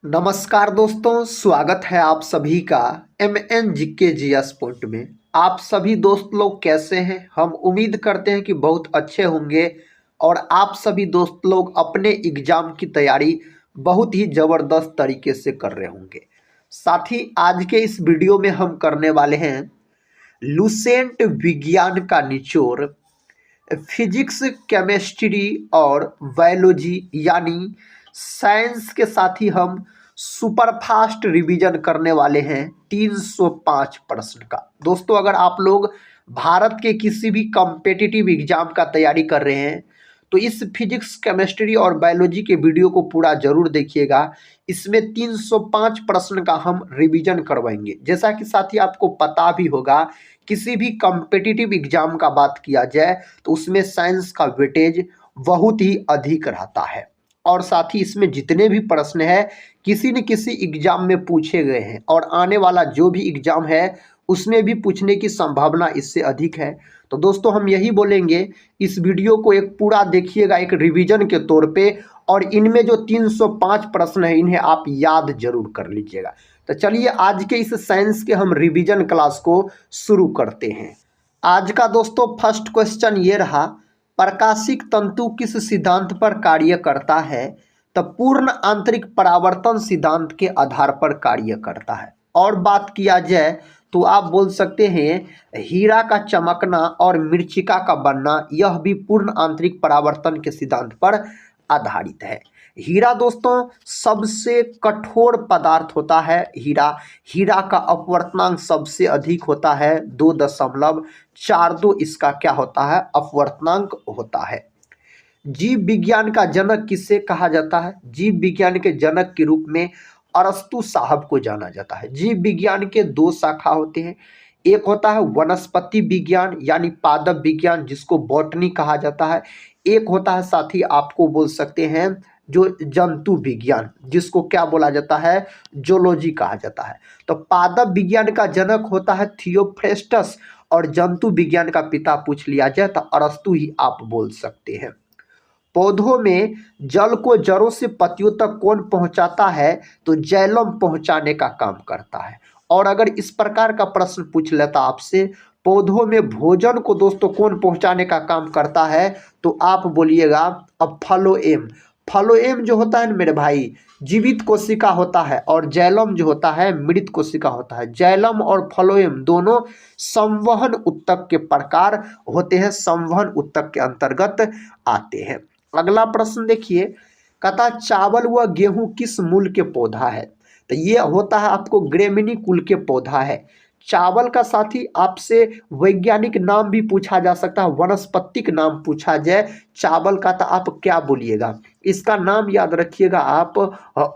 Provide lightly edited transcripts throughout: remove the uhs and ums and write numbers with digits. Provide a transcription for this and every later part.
नमस्कार दोस्तों, स्वागत है आप सभी का MN जीके जीएस पॉइंट में। आप सभी दोस्त लोग कैसे हैं? हम उम्मीद करते हैं कि बहुत अच्छे होंगे और आप सभी दोस्त लोग अपने एग्जाम की तैयारी बहुत ही ज़बरदस्त तरीके से कर रहे होंगे। साथ ही आज के इस वीडियो में हम करने वाले हैं लुसेंट विज्ञान का निचोड़, फिजिक्स, केमिस्ट्री और बायोलॉजी यानी साइंस के साथ ही हम सुपर फास्ट रिवीजन करने वाले हैं 305 प्रश्न का। दोस्तों, अगर आप लोग भारत के किसी भी कॉम्पिटिटिव एग्जाम का तैयारी कर रहे हैं तो इस फिजिक्स, केमिस्ट्री और बायोलॉजी के वीडियो को पूरा जरूर देखिएगा। इसमें 305 प्रश्न का हम रिवीजन करवाएंगे। जैसा कि साथी आपको पता भी होगा, किसी भी कॉम्पिटिटिव एग्जाम का बात किया जाए तो उसमें साइंस का वेटेज बहुत ही अधिक रहता है और साथ ही इसमें जितने भी प्रश्न हैं किसी न किसी एग्जाम में पूछे गए हैं और आने वाला जो भी एग्जाम है उसमें भी पूछने की संभावना इससे अधिक है। तो दोस्तों, हम यही बोलेंगे, इस वीडियो को एक पूरा देखिएगा एक रिवीजन के तौर पे, और इनमें जो 305 प्रश्न हैं इन्हें आप याद जरूर कर लीजिएगा। तो चलिए आज के इस साइंस के हम रिवीजन क्लास को शुरू करते हैं। आज का दोस्तों फर्स्ट क्वेश्चन ये रहा, प्रकाशिक तंतु किस सिद्धांत पर कार्य करता है? तो पूर्ण आंतरिक परावर्तन सिद्धांत के आधार पर कार्य करता है। और बात किया जाए तो आप बोल सकते हैं हीरा का चमकना और मृच्छिका का बनना, यह भी पूर्ण आंतरिक परावर्तन के सिद्धांत पर आधारित है। हीरा दोस्तों सबसे कठोर पदार्थ होता है। हीरा का अपवर्तनांक सबसे अधिक होता है, 2.42 इसका क्या होता है, अपवर्तनांक होता है। जीव विज्ञान का जनक किसे कहा जाता है? जीव विज्ञान के जनक के रूप में अरस्तु साहब को जाना जाता है। जीव विज्ञान के दो शाखा होते हैं, एक होता है वनस्पति विज्ञान यानी पादप विज्ञान जिसको बॉटनी कहा जाता है, एक होता है साथ ही आपको बोल सकते हैं जो जंतु विज्ञान जिसको क्या बोला जाता है, जूलॉजी कहा जाता है। तो पादप विज्ञान का जनक होता है थियोफ्रेस्टस और जंतु विज्ञान का पिता पूछ लिया जाए तो अरस्तु ही आप बोल सकते हैं। पौधों में जल को जड़ों से पत्तियों तक कौन पहुंचाता है? तो जैलम पहुंचाने का काम करता है। और अगर इस प्रकार का प्रश्न पूछ लेता आपसे, पौधों में भोजन को दोस्तों कौन पहुंचाने का काम करता है? तो आप बोलिएगा अब फ्लोएम। फ्लोएम जो होता है ना मेरे भाई, जीवित कोशिका होता है और जैलम जो होता है मृत कोशिका होता है। जैलम और फ्लोएम दोनों संवहन उत्तक के प्रकार होते हैं, संवहन उत्तक के अंतर्गत आते हैं। अगला प्रश्न देखिए, कहता चावल व गेहूं किस मूल के पौधा है? तो ये होता है आपको ग्रेमिनी कुल के पौधा है। चावल का साथी आपसे वैज्ञानिक नाम भी पूछा जा सकता है, वनस्पतिक नाम पूछा जाए चावल का तो आप क्या बोलिएगा? इसका नाम याद रखिएगा आप,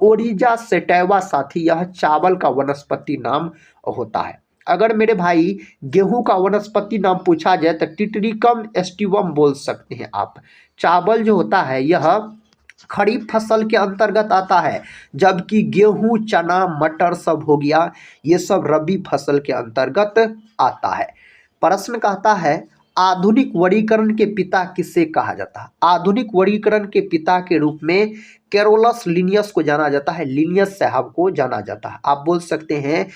ओरिजा सेटेवा साथी, यह चावल का वनस्पति नाम होता है। अगर मेरे भाई गेहूं का वनस्पति नाम पूछा जाए तो टिटरिकम एस्टिवम बोल सकते हैं आप। चावल जो होता है यह खरीफ फसल के अंतर्गत आता है, जबकि गेहूं, चना, मटर सब हो गया, ये सब रबी फसल के अंतर्गत आता है। प्रश्न कहता है आधुनिक वर्गीकरण के पिता किसे कहा जाता है? आधुनिक वर्गीकरण के पिता के रूप में कैरोलस लिनियस को जाना जाता है, लिनियस साहब को जाना जाता है। आप बोल सकते हैं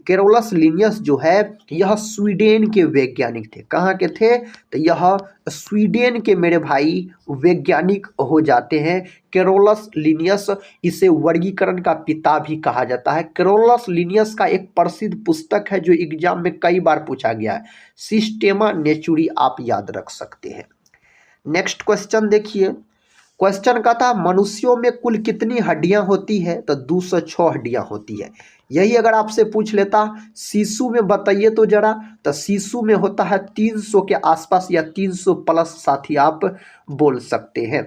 कैरोलस लिनियस जो है यह स्वीडन के वैज्ञानिक थे। कहाँ के थे? तो यह स्वीडन के मेरे भाई वैज्ञानिक हो जाते हैं कैरोलस लिनियस। इसे वर्गीकरण का पिता भी कहा जाता है। कैरोलस लिनियस का एक प्रसिद्ध पुस्तक है जो एग्जाम में कई बार पूछा गया है, सिस्टेमा नेचुरी, आप याद रख सकते हैं। नेक्स्ट क्वेश्चन देखिए, क्वेश्चन का था मनुष्यों में कुल कितनी हड्डियां होती है? तो 206 हड्डियां होती है। यही अगर आपसे पूछ लेता शिशु में बताइए तो जरा, तो शिशु में होता है 300 के आसपास या 300 प्लस साथी आप बोल सकते हैं।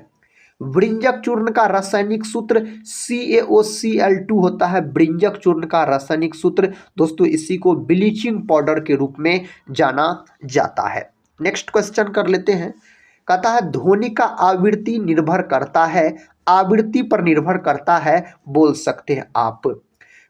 ब्रिंजक चूर्ण का रासायनिक सूत्र CaOCl2 होता है। ब्रिंजक चूर्ण का रासायनिक सूत्र दोस्तों इसी को ब्लीचिंग पाउडर के रूप में जाना जाता है। नेक्स्ट क्वेश्चन कर लेते हैं, कहता है ध्वनि का आवृत्ति निर्भर करता है, आवृत्ति पर निर्भर करता है बोल सकते हैं आप।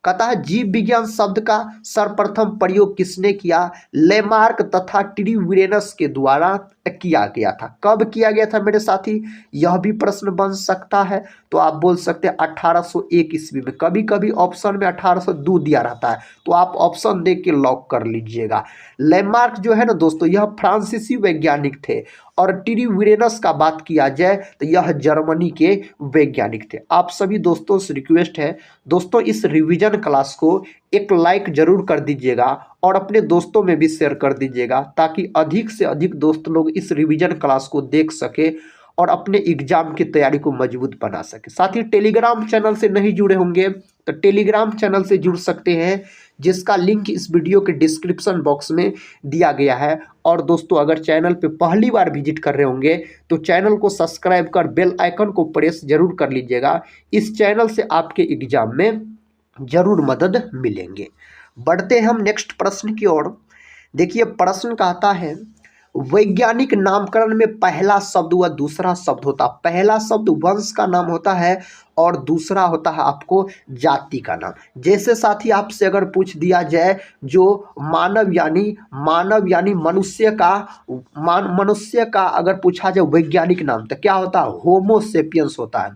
कहता है जीव विज्ञान शब्द का सर्वप्रथम प्रयोग किसने किया? लेमार्क तथा ट्रीविरेनस के द्वारा किया गया था। कब किया गया था मेरे साथी, यह भी प्रश्न बन सकता है। तो आप बोल सकते हैं 1801 ईस्वी में। कभी कभी ऑप्शन में 1802 दिया रहता है, तो आप ऑप्शन दे के लॉक कर लीजिएगा। लैमार्क जो है ना दोस्तों, यह फ्रांसीसी वैज्ञानिक थे। और टिरीविरेनस का बात किया जाए तो यह जर्मनी के वैज्ञानिक थे। आप सभी दोस्तों से रिक्वेस्ट है दोस्तों, इस रिवीजन क्लास को एक लाइक जरूर कर दीजिएगा और अपने दोस्तों में भी शेयर कर दीजिएगा, ताकि अधिक से अधिक दोस्त लोग इस रिवीजन क्लास को देख सके और अपने एग्जाम की तैयारी को मजबूत बना सके। साथ ही टेलीग्राम चैनल से नहीं जुड़े होंगे तो टेलीग्राम चैनल से जुड़ सकते हैं, जिसका लिंक इस वीडियो के डिस्क्रिप्शन बॉक्स में दिया गया है। और दोस्तों, अगर चैनल पे पहली बार विजिट कर रहे होंगे तो चैनल को सब्सक्राइब कर बेल आइकन को प्रेस जरूर कर लीजिएगा। इस चैनल से आपके एग्जाम में जरूर मदद मिलेंगे। बढ़ते हैं हम नेक्स्ट प्रश्न की ओर। देखिए प्रश्न कहता है, वैज्ञानिक नामकरण में पहला शब्द व दूसरा शब्द होता है। पहला शब्द वंश का नाम होता है और दूसरा होता है आपको जाति का नाम। जैसे साथी आपसे अगर पूछ दिया जाए जो मानव यानी मनुष्य का अगर पूछा जाए वैज्ञानिक नाम, तो क्या होता है, होमोसेपियंस होता है।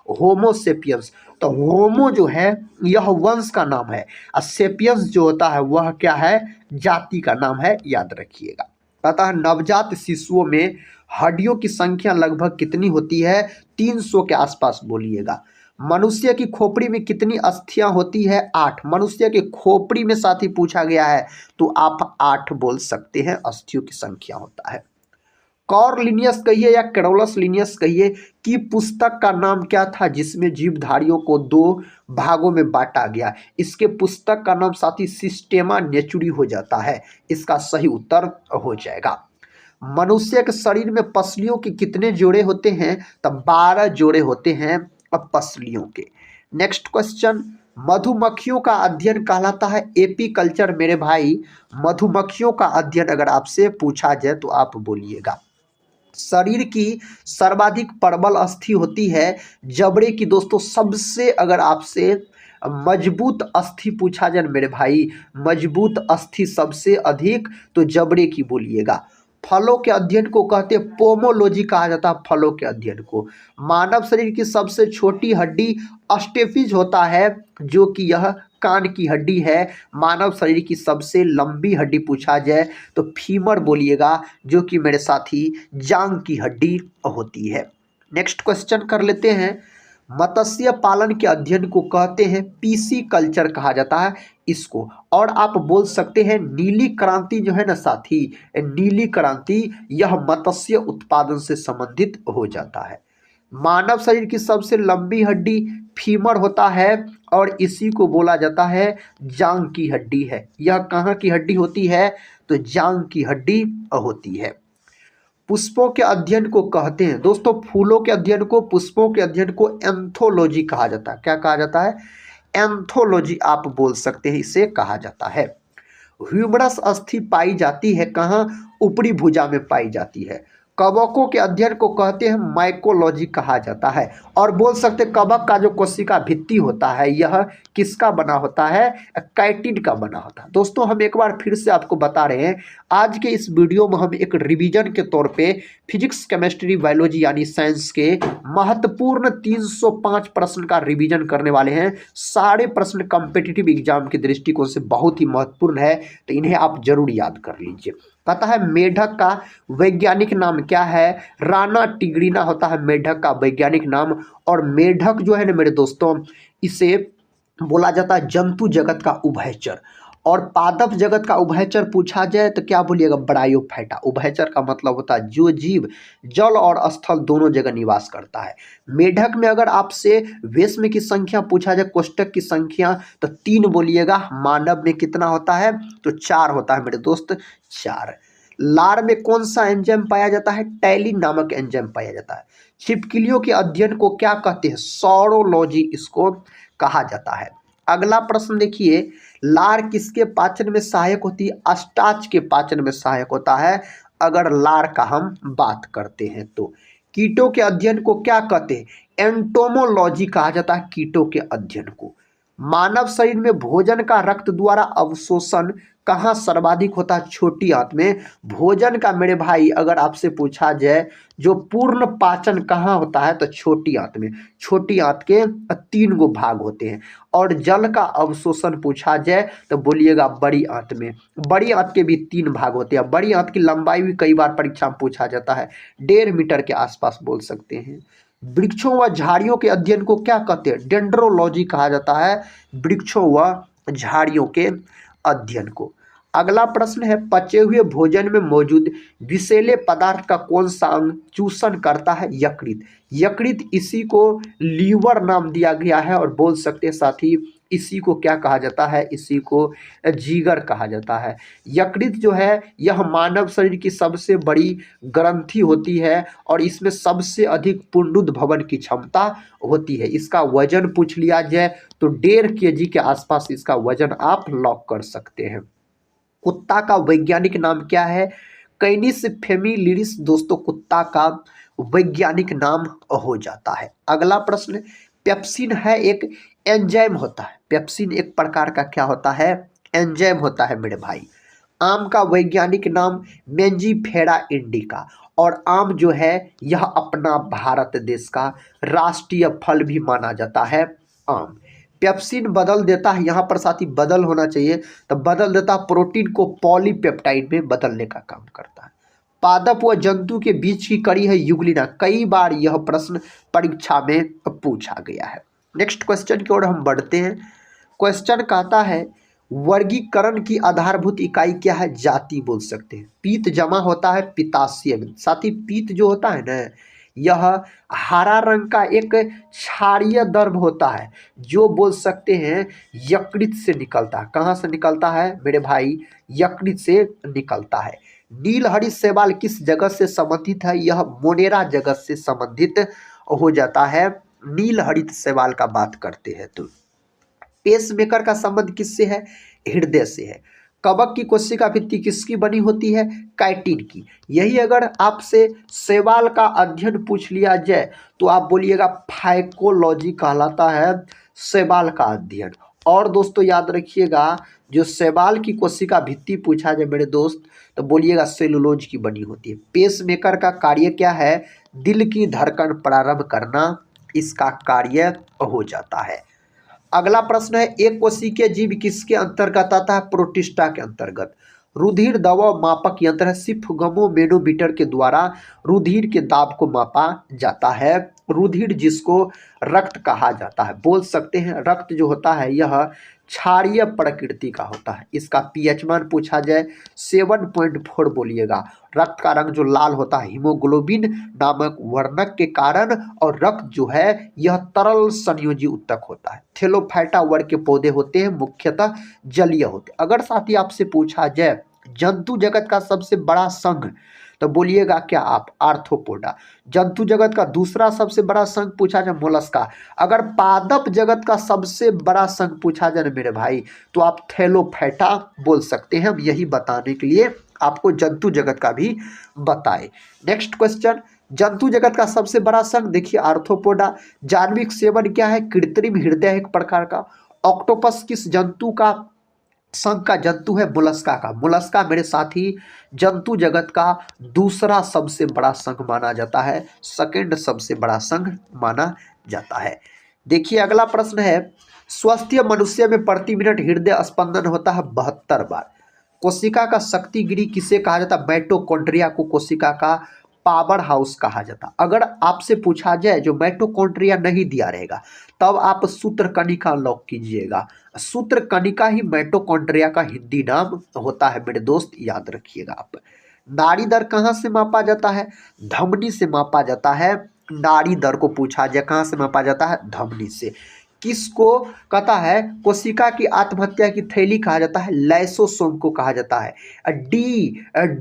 होमोसेपियंस, तो होमो जो है यह वंश का नाम है और सेपियंस जो होता है वह क्या है, जाति का नाम है, याद रखिएगा। अतः नवजात शिशुओं में हड्डियों की संख्या लगभग कितनी होती है, 300 के आसपास बोलिएगा। मनुष्य की खोपड़ी में कितनी अस्थियां होती है, 8। मनुष्य के खोपड़ी में साथी पूछा गया है तो आप 8 बोल सकते हैं, अस्थियों की संख्या होता है। कॉर्लिनियस कहिए या कैरोलस लिनियस कहिए की पुस्तक का नाम क्या था जिसमें जीवधारियों को 2 भागों में बांटा गया। इसके पुस्तक का नाम साथी सिस्टेमा नेचुरी हो जाता है। इसका सही उत्तर हो जाएगा। मनुष्य के शरीर में पसलियों के कितने जोड़े होते हैं, तब 12 जोड़े होते हैं अब पसलियों के। नेक्स्ट क्वेश्चन, मधुमक्खियों का अध्ययन कहलाता है एपीकल्चर। मेरे भाई, मधुमक्खियों का अध्ययन अगर आपसे पूछा जाए तो आप बोलिएगा। शरीर की सर्वाधिक प्रबल अस्थि होती है जबड़े की। दोस्तों सबसे अगर आपसे मजबूत अस्थि पूछा जाए मेरे भाई, मजबूत अस्थि सबसे अधिक तो जबड़े की बोलिएगा। फलों के अध्ययन को कहते हैं पोमोलॉजी कहा जाता है। फलों के अध्ययन को। मानव शरीर की सबसे छोटी हड्डी अस्टेफिज होता है, जो कि यह कान की हड्डी है। मानव शरीर की सबसे लंबी हड्डी पूछा जाए तो फीमर बोलिएगा, जो कि मेरे साथी जांग की हड्डी होती है। नेक्स्ट क्वेश्चन कर लेते हैं, मत्स्य पालन के अध्ययन को कहते हैं पीसी कल्चर कहा जाता है इसको। और आप बोल सकते हैं नीली क्रांति जो है ना साथी, नीली क्रांति यह मत्स्य उत्पादन से संबंधित हो जाता है। मानव शरीर की सबसे लंबी हड्डी फीमर होता है और इसी को बोला जाता है जांग की हड्डी है। यह कहाँ की हड्डी होती है, तो जांग की हड्डी होती है। पुष्पों के अध्ययन को कहते हैं दोस्तों, फूलों के अध्ययन को, पुष्पों के अध्ययन को एंथोलॉजी कहा जाता है। क्या कहा जाता है, एंथोलॉजी आप बोल सकते हैं, इसे कहा जाता है। ह्यूमरस अस्थि पाई जाती है कहाँ, ऊपरी भुजा में पाई जाती है। कवकों के अध्ययन को कहते हैं माइकोलॉजी कहा जाता है। और बोल सकते कवक का जो कोशिका भित्ति होता है यह किसका बना होता है, काइटिन का बना होता है। दोस्तों हम एक बार फिर से आपको बता रहे हैं, आज के इस वीडियो में हम एक रिवीजन के तौर पे फिजिक्स केमिस्ट्री बायोलॉजी यानी साइंस के महत्वपूर्ण 305 प्रश्न का रिवीजन करने वाले हैं। सारे प्रश्न कॉम्पिटिटिव एग्जाम के दृष्टिकोण से बहुत ही महत्वपूर्ण है, तो इन्हें आप जरूर याद कर लीजिए। पता है मेढक का वैज्ञानिक नाम क्या है, राना टिग्रिना होता है मेढक का वैज्ञानिक नाम। और मेढक जो है ना मेरे दोस्तों, इसे बोला जाता है जंतु जगत का उभयचर। और पादप जगत का उभयचर पूछा जाए तो क्या बोलिएगा, ब्रायोफाइटा। उभयचर का मतलब होता है जो जीव जल और स्थल दोनों जगह निवास करता है। मेढक में अगर आपसे वेश्म की संख्या पूछा जाए, कोष्ठक की संख्या, तो 3 बोलिएगा। मानव में कितना होता है, तो 4 होता है मेरे दोस्त, 4। लार में कौन सा एंजाइम पाया जाता है, टैलिन नामक एंजाइम पाया जाता है। छिपकलियों के अध्ययन को क्या कहते हैं, सौरोलॉजी इसको कहा जाता है। अगला प्रश्न देखिए, लार किसके पाचन में सहायक होती है, स्टार्च के पाचन में सहायक होता है अगर लार का हम बात करते हैं तो। कीटों के अध्ययन को क्या कहते हैं, एंटोमोलॉजी कहा जाता है कीटों के अध्ययन को। मानव शरीर में भोजन का रक्त द्वारा अवशोषण कहाँ सर्वाधिक होता है? छोटी आंत में। भोजन का मेरे भाई अगर आपसे पूछा जाए जो पूर्ण पाचन कहाँ होता है तो छोटी आंत में। छोटी आंत के 3 गो भाग होते हैं। और जल का अवशोषण पूछा जाए तो बोलिएगा बड़ी आंत में। बड़ी आंत के भी 3 भाग होते हैं। बड़ी आंत की लंबाई भी कई बार परीक्षा में पूछा जाता है, 1.5 मीटर के आसपास बोल सकते हैं। वृक्षों व झाड़ियों के अध्ययन को क्या कहते हैं? डेंड्रोलॉजी कहा जाता है वृक्षों व झाड़ियों के अध्ययन को। अगला प्रश्न है, पचे हुए भोजन में मौजूद विषैले पदार्थ का कौन सा अंग चूषण करता है? यकृत। यकृत, इसी को लीवर नाम दिया गया है और बोल सकते हैं साथी इसी को क्या कहा जाता है? इसी को जिगर कहा जाता है। यकृत जो है यह मानव शरीर की सबसे बड़ी ग्रंथि होती है और इसमें सबसे अधिक पुंडुद भवन की क्षमता होती है। इसका वजन पूछ लिया जाए तो 1.5 kg के आसपास इसका वजन आप लॉक कर सकते हैं। कुत्ता का वैज्ञानिक नाम क्या है? कैनिस फेमिलिरिस दोस्तों कुत्ता का वैज्ञानिक नाम हो जाता है। अगला प्रश्न, पेप्सिन है एक एंजाइम होता है। पेप्सिन एक प्रकार का क्या होता है? एंजाइम होता है मेरे भाई। आम का वैज्ञानिक नाम मेंजीफेरा इंडिका। और आम जो है यह अपना भारत देश का राष्ट्रीय फल भी माना जाता है आम। पेप्सिन बदल देता है, यहाँ पर साथी बदल होना चाहिए, तो बदल देता है प्रोटीन को पॉलीपेप्टाइड में बदलने का काम करता है। पादप व जंतु के बीच की कड़ी है यूग्लिना। कई बार यह प्रश्न परीक्षा में पूछा गया है। नेक्स्ट क्वेश्चन की ओर हम बढ़ते हैं। क्वेश्चन कहता है वर्गीकरण की आधारभूत इकाई क्या है? जाति बोल सकते हैं। पीत जमा होता है पित्ताशय में। साथी पीत जो होता है ना यह हरा रंग का एक क्षारीय द्रव होता है जो बोल सकते हैं यकृत से निकलता है। कहाँ से निकलता है मेरे भाई? यकृत से निकलता है। नीलहरित शैवाल किस जगत से संबंधित है? यह मोनेरा जगत से संबंधित हो जाता है। नीलहरित शैवाल का बात करते हैं तो पेसमेकर का संबंध किससे है? हृदय से है। कवक की कोशिका भित्ति किसकी बनी होती है? काइटिन की। यही अगर आपसे शैवाल का अध्ययन पूछ लिया जाए तो आप बोलिएगा फाइकोलॉजी कहलाता है शैवाल का अध्ययन। और दोस्तों याद रखिएगा जो शैवाल की कोशिका भित्ति पूछा जाए मेरे दोस्त तो बोलिएगा सेलुलोज की बनी होती है। पेसमेकर का कार्य क्या है? दिल की धड़कन प्रारंभ करना इसका कार्य हो जाता है। अगला प्रश्न है, एक कोशिकीय जीव किसके अंतर्गत आता है? प्रोटिस्टा के अंतर्गत। रुधिर दबाव मापक यंत्र है। सिफगमोमेनोमीटर के द्वारा रुधिर के दाब को मापा जाता है। रुधिर जिसको रक्त कहा जाता है, बोल सकते हैं रक्त जो होता है यह क्षारीय प्रकृति का होता है। इसका पीएच मान पूछा जाए 7.4 बोलिएगा। रक्त का रंग जो लाल होता है हीमोग्लोबिन नामक वर्णक के कारण, और रक्त जो है यह तरल संयोजी उत्तक होता है। थेलोफाइटा वर्ग के पौधे होते हैं, मुख्यतः जलीय होते हैं। अगर साथी आपसे पूछा जाए जंतु जगत का सबसे बड़ा संघ तो बोलिएगा क्या आप? आर्थ्रोपोडा। जंतु जगत का दूसरा सबसे बड़ा संघ पूछा जाए मोलस्का। अगर पादप जगत का सबसे बड़ा संघ पूछा जाए मेरे भाई तो आप थैलोफाइटा बोल सकते हैं। हम यही बताने के लिए आपको जंतु जगत का भी बताए। नेक्स्ट क्वेश्चन, जंतु जगत का सबसे बड़ा संघ देखिए आर्थ्रोपोडा। जान्विक सेवन क्या है? कृत्रिम हृदय एक प्रकार का। ऑक्टोपस किस जंतु का संघ का जंतु है? मोलस्का का। मोलस्का मेरे साथी जंतु जगत का दूसरा सबसे बड़ा संघ माना जाता है, सेकंड सबसे बड़ा संघ माना जाता है। देखिए अगला प्रश्न है, स्वस्थ मनुष्य में प्रति मिनट हृदय स्पंदन होता है 72 बार। कोशिका का शक्ति गृह किसे कहा जाता है? माइटोकॉन्ड्रिया को कोशिका का पावर हाउस कहा जाता। अगर आपसे पूछा जाए जो माइटोकॉन्ड्रिया नहीं दिया रहेगा तब आप सूत्र कणिका लॉक कीजिएगा। सूत्र कणिका ही माइटोकॉन्ड्रिया का हिंदी नाम होता है मेरे दोस्त, याद रखिएगा आप। नाड़ी दर कहाँ से मापा जाता है? धमनी से मापा जाता है। नाड़ी दर को पूछा जाए कहाँ से मापा जाता है? धमनी से। किसको कहता है कोशिका की आत्महत्या की थैली कहा जाता है? लाइसोसोम को कहा जाता है।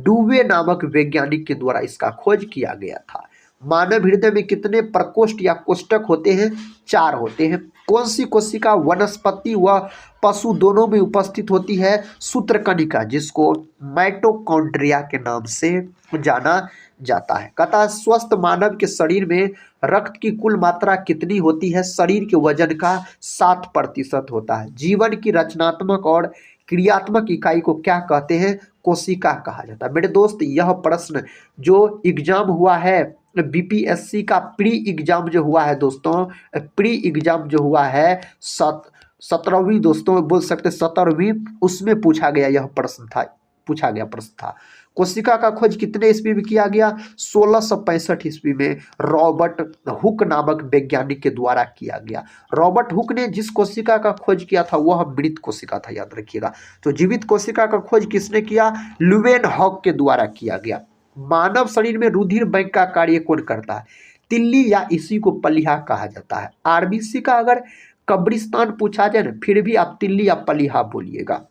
डूवे नामक वैज्ञानिक के द्वारा इसका खोज किया गया था। मानव हृदय में कितने प्रकोष्ठ या कोष्ठक होते हैं? 4 होते हैं। कौन सी कोशिका वनस्पति व पशु दोनों में उपस्थित होती है? सूत्रकणिका, जिसको माइटोकॉन्ड्रिया के नाम से जाना जाता है। कहता है स्वस्थ मानव के शरीर में रक्त की कुल मात्रा कितनी होती है? शरीर के वजन का 7% होता है। जीवन की रचनात्मक और क्रियात्मक इकाई को क्या कहते हैं? कोशिका कहा जाता है। मेरे दोस्त, यह प्रश्न जो एग्जाम हुआ है बीपीएससी का प्री एग्जाम जो हुआ है दोस्तों, प्री एग्जाम जो हुआ है 17वीं दोस्तों बोल सकते 17वीं, उसमें पूछा गया यह प्रश्न था, पूछा गया प्रश्न था। कोशिका का खोज कितने ईस्वी में किया गया? 1665 ईस्वी में रॉबर्ट हुक नामक वैज्ञानिक के द्वारा किया गया। रॉबर्ट हुक ने जिस कोशिका का खोज किया था वह मृत कोशिका था, याद रखिएगा। तो जीवित कोशिका का खोज किसने किया? लुवेन हॉक के द्वारा किया गया। मानव शरीर में रुधिर बैंक का कार्य कौन करता है? तिल्ली या इसी को पलिहा कहा जाता है। आरबीसी का अगर कब्रिस्तान पूछा जाए ना, फिर भी आप तिल्ली या पलिहा बोलिएगा।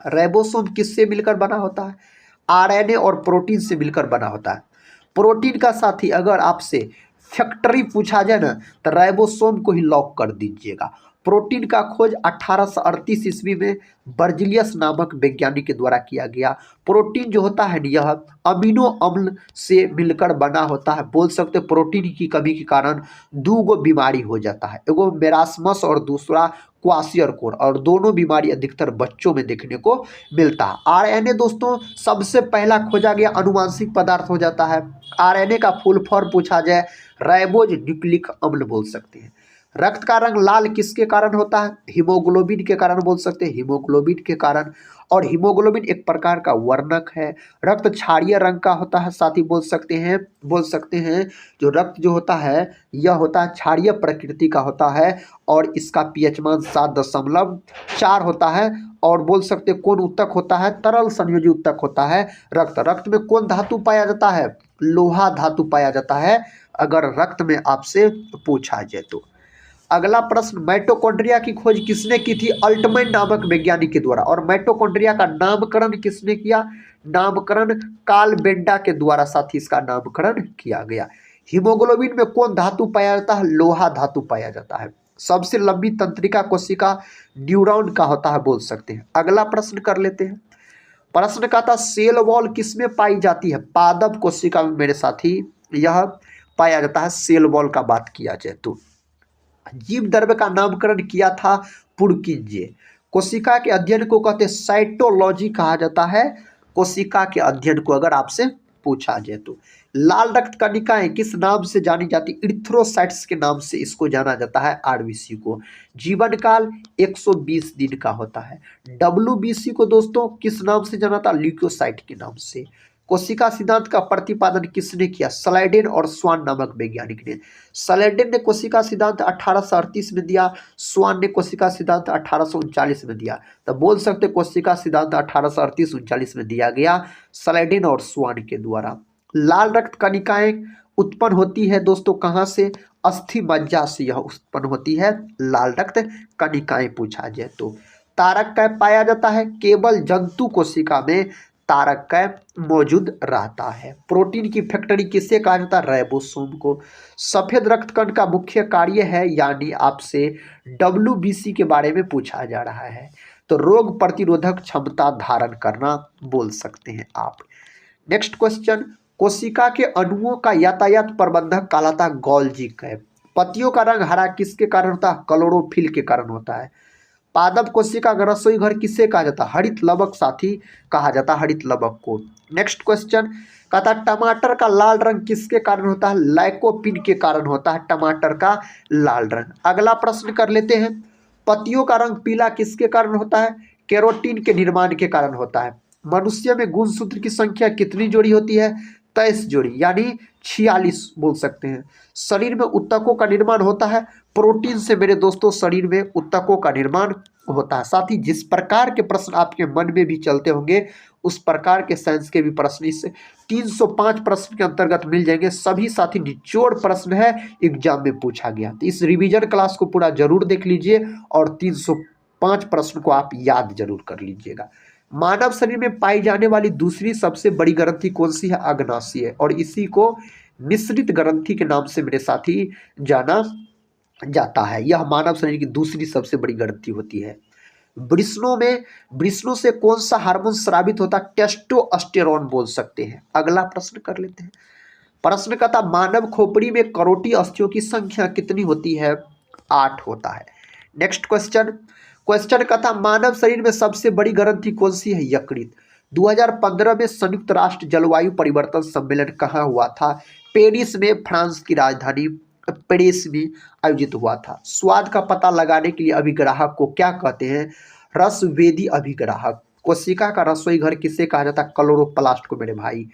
राइबोसोम किससे मिलकर बना होता है? आरएनए और प्रोटीन से मिलकर बना होता है। प्रोटीन का साथी अगर आपसे फैक्टरी पूछा जाए ना, तो राइबोसोम को ही लॉक कर दीजिएगा। प्रोटीन का खोज 1838 ईस्वी में बर्जिलियस नामक वैज्ञानिक के द्वारा किया गया। प्रोटीन जो होता है यह अमीनो अम्ल से मिलकर बना होता है। बोल सकते प्रोटीन की कमी के कारण दो गो बीमारी हो जाता है, एगो मेरास्मस और दूसरा क्वासियरकोर, और दोनों बीमारी अधिकतर बच्चों में देखने को मिलता है। आरएनए दोस्तों सबसे पहला खोजा गया अनुवांशिक पदार्थ हो जाता है। आरएनए का फुल फॉर्म पूछा जाए राइबोज न्यूक्लिक अम्ल बोल सकते हैं। रक्त का रंग लाल किसके कारण होता है? हीमोग्लोबिन के कारण बोल सकते हैं, हीमोग्लोबिन के कारण। और हीमोग्लोबिन एक प्रकार का वर्णक है। रक्त क्षारीय रंग का होता है, साथ ही बोल सकते हैं जो रक्त जो होता है यह होता है क्षारीय प्रकृति का होता है, और इसका पीएच मान 7.4 होता है। और बोल सकते हैं कौन उत्तक होता है? तरल संयोजी उत्तक होता है रक्त में कौन धातु पाया जाता है? लोहा धातु पाया जाता है, अगर रक्त में आपसे पूछा जाए तो। अगला प्रश्न, माइटोकॉन्ड्रिया की खोज किसने की थी? अल्टमैन नामक वैज्ञानिक के द्वारा। और माइटोकॉन्ड्रिया का नामकरण किसने किया? नामकरण कार्ल बेंडा के द्वारा, साथ ही इसका नामकरण किया गया। हीमोग्लोबिन में कौन धातु पाया जाता है? लोहा धातु पाया जाता है। सबसे लंबी तंत्रिका कोशिका न्यूरॉन का होता है बोल सकते हैं। अगला प्रश्न कर लेते हैं। प्रश्न का था सेल वॉल किसमें पाई जाती है? पादप कोशिका में मेरे साथी यह पाया जाता है, सेल वॉल का बात किया जाए तो। जीव द्रव्य का नामकरण किया था पुरकिंजे। कोशिका के अध्ययन को कहते हैं साइटोलॉजी कहा जाता है। कोशिका के अध्ययन को अगर आपसे पूछा जाए तो। लाल रक्त कणिकाएं किस नाम से जानी जाती? इरिथ्रोसाइट्स के नाम से इसको जाना जाता है आरबीसी को। जीवन काल 120 दिन का होता है। डब्ल्यूबीसी को दोस्तों किस नाम से जाना था? ल्यूकोसाइट के नाम से। कोशिका सिद्धांत का प्रतिपादन किसने किया? स्लाइडेन और स्वान नामक वैज्ञानिक ने। स्लाइडेन ने कोशिका सिद्धांत 1838 में दिया, स्वान ने कोशिका सिद्धांत 1839 में दिया। तो बोल सकते कोशिका सिद्धांत 1838-39 में दिया गया स्लाइडेन और स्वान के द्वारा। लाल रक्त कणिकाएं उत्पन्न होती है दोस्तों कहाँ से? अस्थि मज्जा से यह उत्पन्न होती है लाल रक्त कणिकाएं पूछा जाए तो। तारक कय पाया जाता है? केवल जंतु कोशिका में तारक कय मौजूद रहता है। प्रोटीन की फैक्टरी किससे कहा जाता है? राइबोसोम को। सफेद रक्त कण का मुख्य कार्य है, यानी आपसे डब्ल्यूबीसी के बारे में पूछा जा रहा है, तो रोग प्रतिरोधक क्षमता धारण करना बोल सकते हैं आप। नेक्स्ट क्वेश्चन, कोशिका के अणुओं का यातायात प्रबंधक कहलाता है गोल्जी कय। पत्तियों का रंग हरा किसके कारण होता है? क्लोरोफिल के कारण होता है। पादप कोशिका का रसोई घर किससे कहा जाता है? हरित लवक साथी कहा जाता है हरित लवक को। नेक्स्ट क्वेश्चन कहता है टमाटर का लाल रंग किसके कारण होता है? लाइकोपिन के कारण होता है टमाटर का लाल रंग। अगला प्रश्न कर लेते हैं, पत्तियों का रंग पीला किसके कारण होता है? कैरोटीन के निर्माण के कारण होता है। मनुष्य में गुणसूत्र की संख्या कितनी जोड़ी होती है? 23 जोड़ी, यानी 46 बोल सकते हैं। शरीर में उत्तकों का निर्माण होता है प्रोटीन से मेरे दोस्तों, शरीर में उत्तकों का निर्माण होता है। साथ ही जिस प्रकार के प्रश्न आपके मन में भी चलते होंगे उस प्रकार के साइंस के भी प्रश्न इस 305 प्रश्न के अंतर्गत मिल जाएंगे। सभी साथी निचोड़ प्रश्न है, एग्जाम में पूछा गया। तो इस रिवीजन क्लास को पूरा जरूर देख लीजिए और 305 प्रश्न को आप याद जरूर कर लीजिएगा। मानव शरीर में पाई जाने वाली दूसरी सबसे बड़ी ग्रंथि कौन सी है? अग्नाशय, और इसी को मिश्रित ग्रंथि के नाम से मेरे साथी जाना जाता है। यह मानव शरीर की दूसरी सबसे बड़ी ग्रंथि होती है। वृषणों से कौन सा हार्मोन स्रावित होता है? टेस्टोस्टेरोन बोल सकते हैं। अगला प्रश्न कर लेते हैं। प्रश्न का था मानव खोपड़ी में करोटी अस्थियों की संख्या कितनी होती है? 8 होता है। Next question. क्वेश्चन का था मानव शरीर में सबसे बड़ी ग्रंथि कौन सी है? यकृत। 2015 में संयुक्त राष्ट्र जलवायु परिवर्तन सम्मेलन कहाँ हुआ था? पेरिस में, फ्रांस की राजधानी पेरिस में आयोजित हुआ था। स्वाद का पता लगाने के लिए अभिग्राहक को क्या कहते हैं? रसवेदी अभिग्राहक। कोशिका का रसोई घर किसे कहा जाता है? क्लोरोप्लास्ट को मेरे भाई।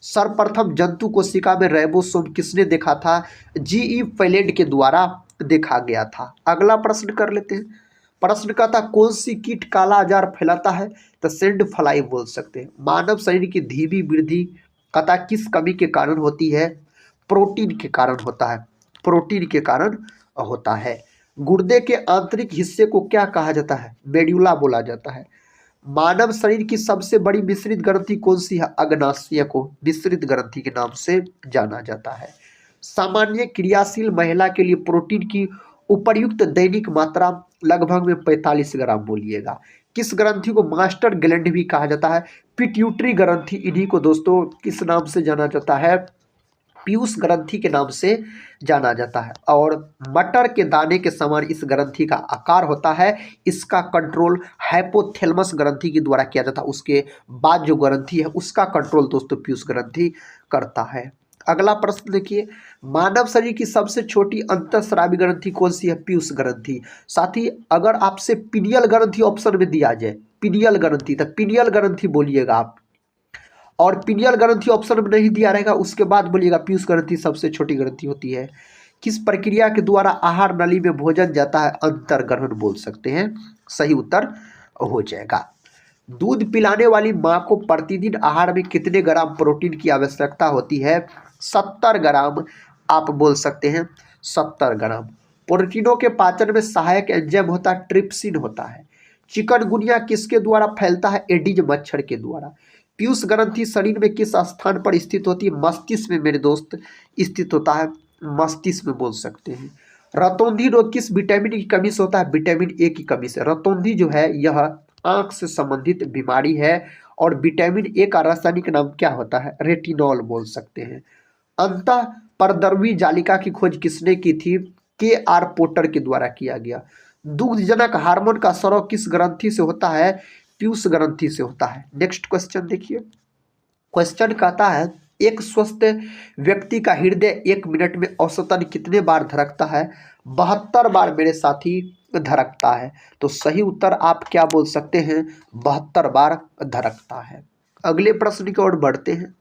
सर्वप्रथम जंतु कोशिका में राइबोसोम किसने देखा था? जीई फैलेड के द्वारा देखा गया था। अगला प्रश्न कर लेते हैं। प्रश्न का था कौन सी कीट काला आजार फैलाता है? तो सेंड फ्लाई बोल सकते हैं। मानव शरीर की धीमी वृद्धि कथा किस कमी के कारण होती है? प्रोटीन के कारण होता है। प्रोटीन के कारण होता है। गुर्दे के आंतरिक हिस्से को क्या कहा जाता है? मेड्यूला बोला जाता है। मानव शरीर की सबसे बड़ी मिश्रित ग्रंथि कौन सी है? अग्नाशय को मिश्रित ग्रंथि के नाम से जाना जाता है। सामान्य क्रियाशील महिला के लिए प्रोटीन की उपर्युक्त दैनिक मात्रा लगभग में 45 ग्राम बोलिएगा। किस ग्रंथि को मास्टर ग्लैंड भी कहा जाता है? पिट्यूटरी ग्रंथि। इन्हीं को दोस्तों किस नाम से जाना जाता है? पीयूष ग्रंथि के नाम से जाना जाता है। और मटर के दाने के समान इस ग्रंथि का आकार होता है। इसका कंट्रोल हाइपोथैलेमस ग्रंथि के द्वारा किया जाता है। उसके बाद जो ग्रंथि है उसका कंट्रोल दोस्तों पीयूष ग्रंथि करता है। अगला प्रश्न देखिए। मानव शरीर की सबसे छोटी अंतःस्रावी ग्रंथि कौन सी है? पीयूष ग्रंथि। साथ ही अगर आपसे पीनियल ग्रंथि ऑप्शन में दिया जाए, पीनियल ग्रंथि, तो पीनियल ग्रंथि बोलिएगा आप, और पीनियल ग्रंथि ऑप्शन में नहीं दिया रहेगा उसके बाद बोलिएगा पीयूष ग्रंथि सबसे छोटी ग्रंथि होती है। किस प्रक्रिया के द्वारा आहार नली में भोजन जाता है? अंतर्ग्रहण बोल सकते हैं। सही उत्तर हो जाएगा। दूध पिलाने वाली मां को प्रतिदिन आहार में कितने ग्राम प्रोटीन की आवश्यकता होती है? 70 ग्राम आप बोल सकते हैं। 70 ग्राम। प्रोटीनों के पाचन में सहायक एंजाइम होता है, ट्रिप्सिन होता है। चिकनगुनिया किसके द्वारा फैलता है? एडिज मच्छर के द्वारा। पीयूष ग्रंथि शरीर में किस स्थान पर स्थित होती है? मस्तिष्क में मेरे दोस्त स्थित होता है। मस्तिष्क में बोल सकते हैं। रतौंधी रोग किस विटामिन की कमी से होता है? विटामिन ए की कमी से। रतौंधी जो है यह आंख से संबंधित बीमारी है और विटामिन ए का रासायनिक नाम क्या होता है? रेटिनॉल बोल सकते हैं। अंतः परद्रवी जालिका की खोज किसने की थी? के आर पोटर के द्वारा किया गया। दुग्धजनक हार्मोन का स्राव किस ग्रंथि से होता है? पीयूष ग्रंथि से होता है। नेक्स्ट क्वेश्चन देखिए। क्वेश्चन कहता है एक स्वस्थ व्यक्ति का हृदय 1 मिनट में औसतन कितने बार धड़कता है? 72 बार मेरे साथी धड़कता है। तो सही उत्तर आप क्या बोल सकते हैं? 72 बार धड़कता है। अगले प्रश्न की ओर बढ़ते हैं।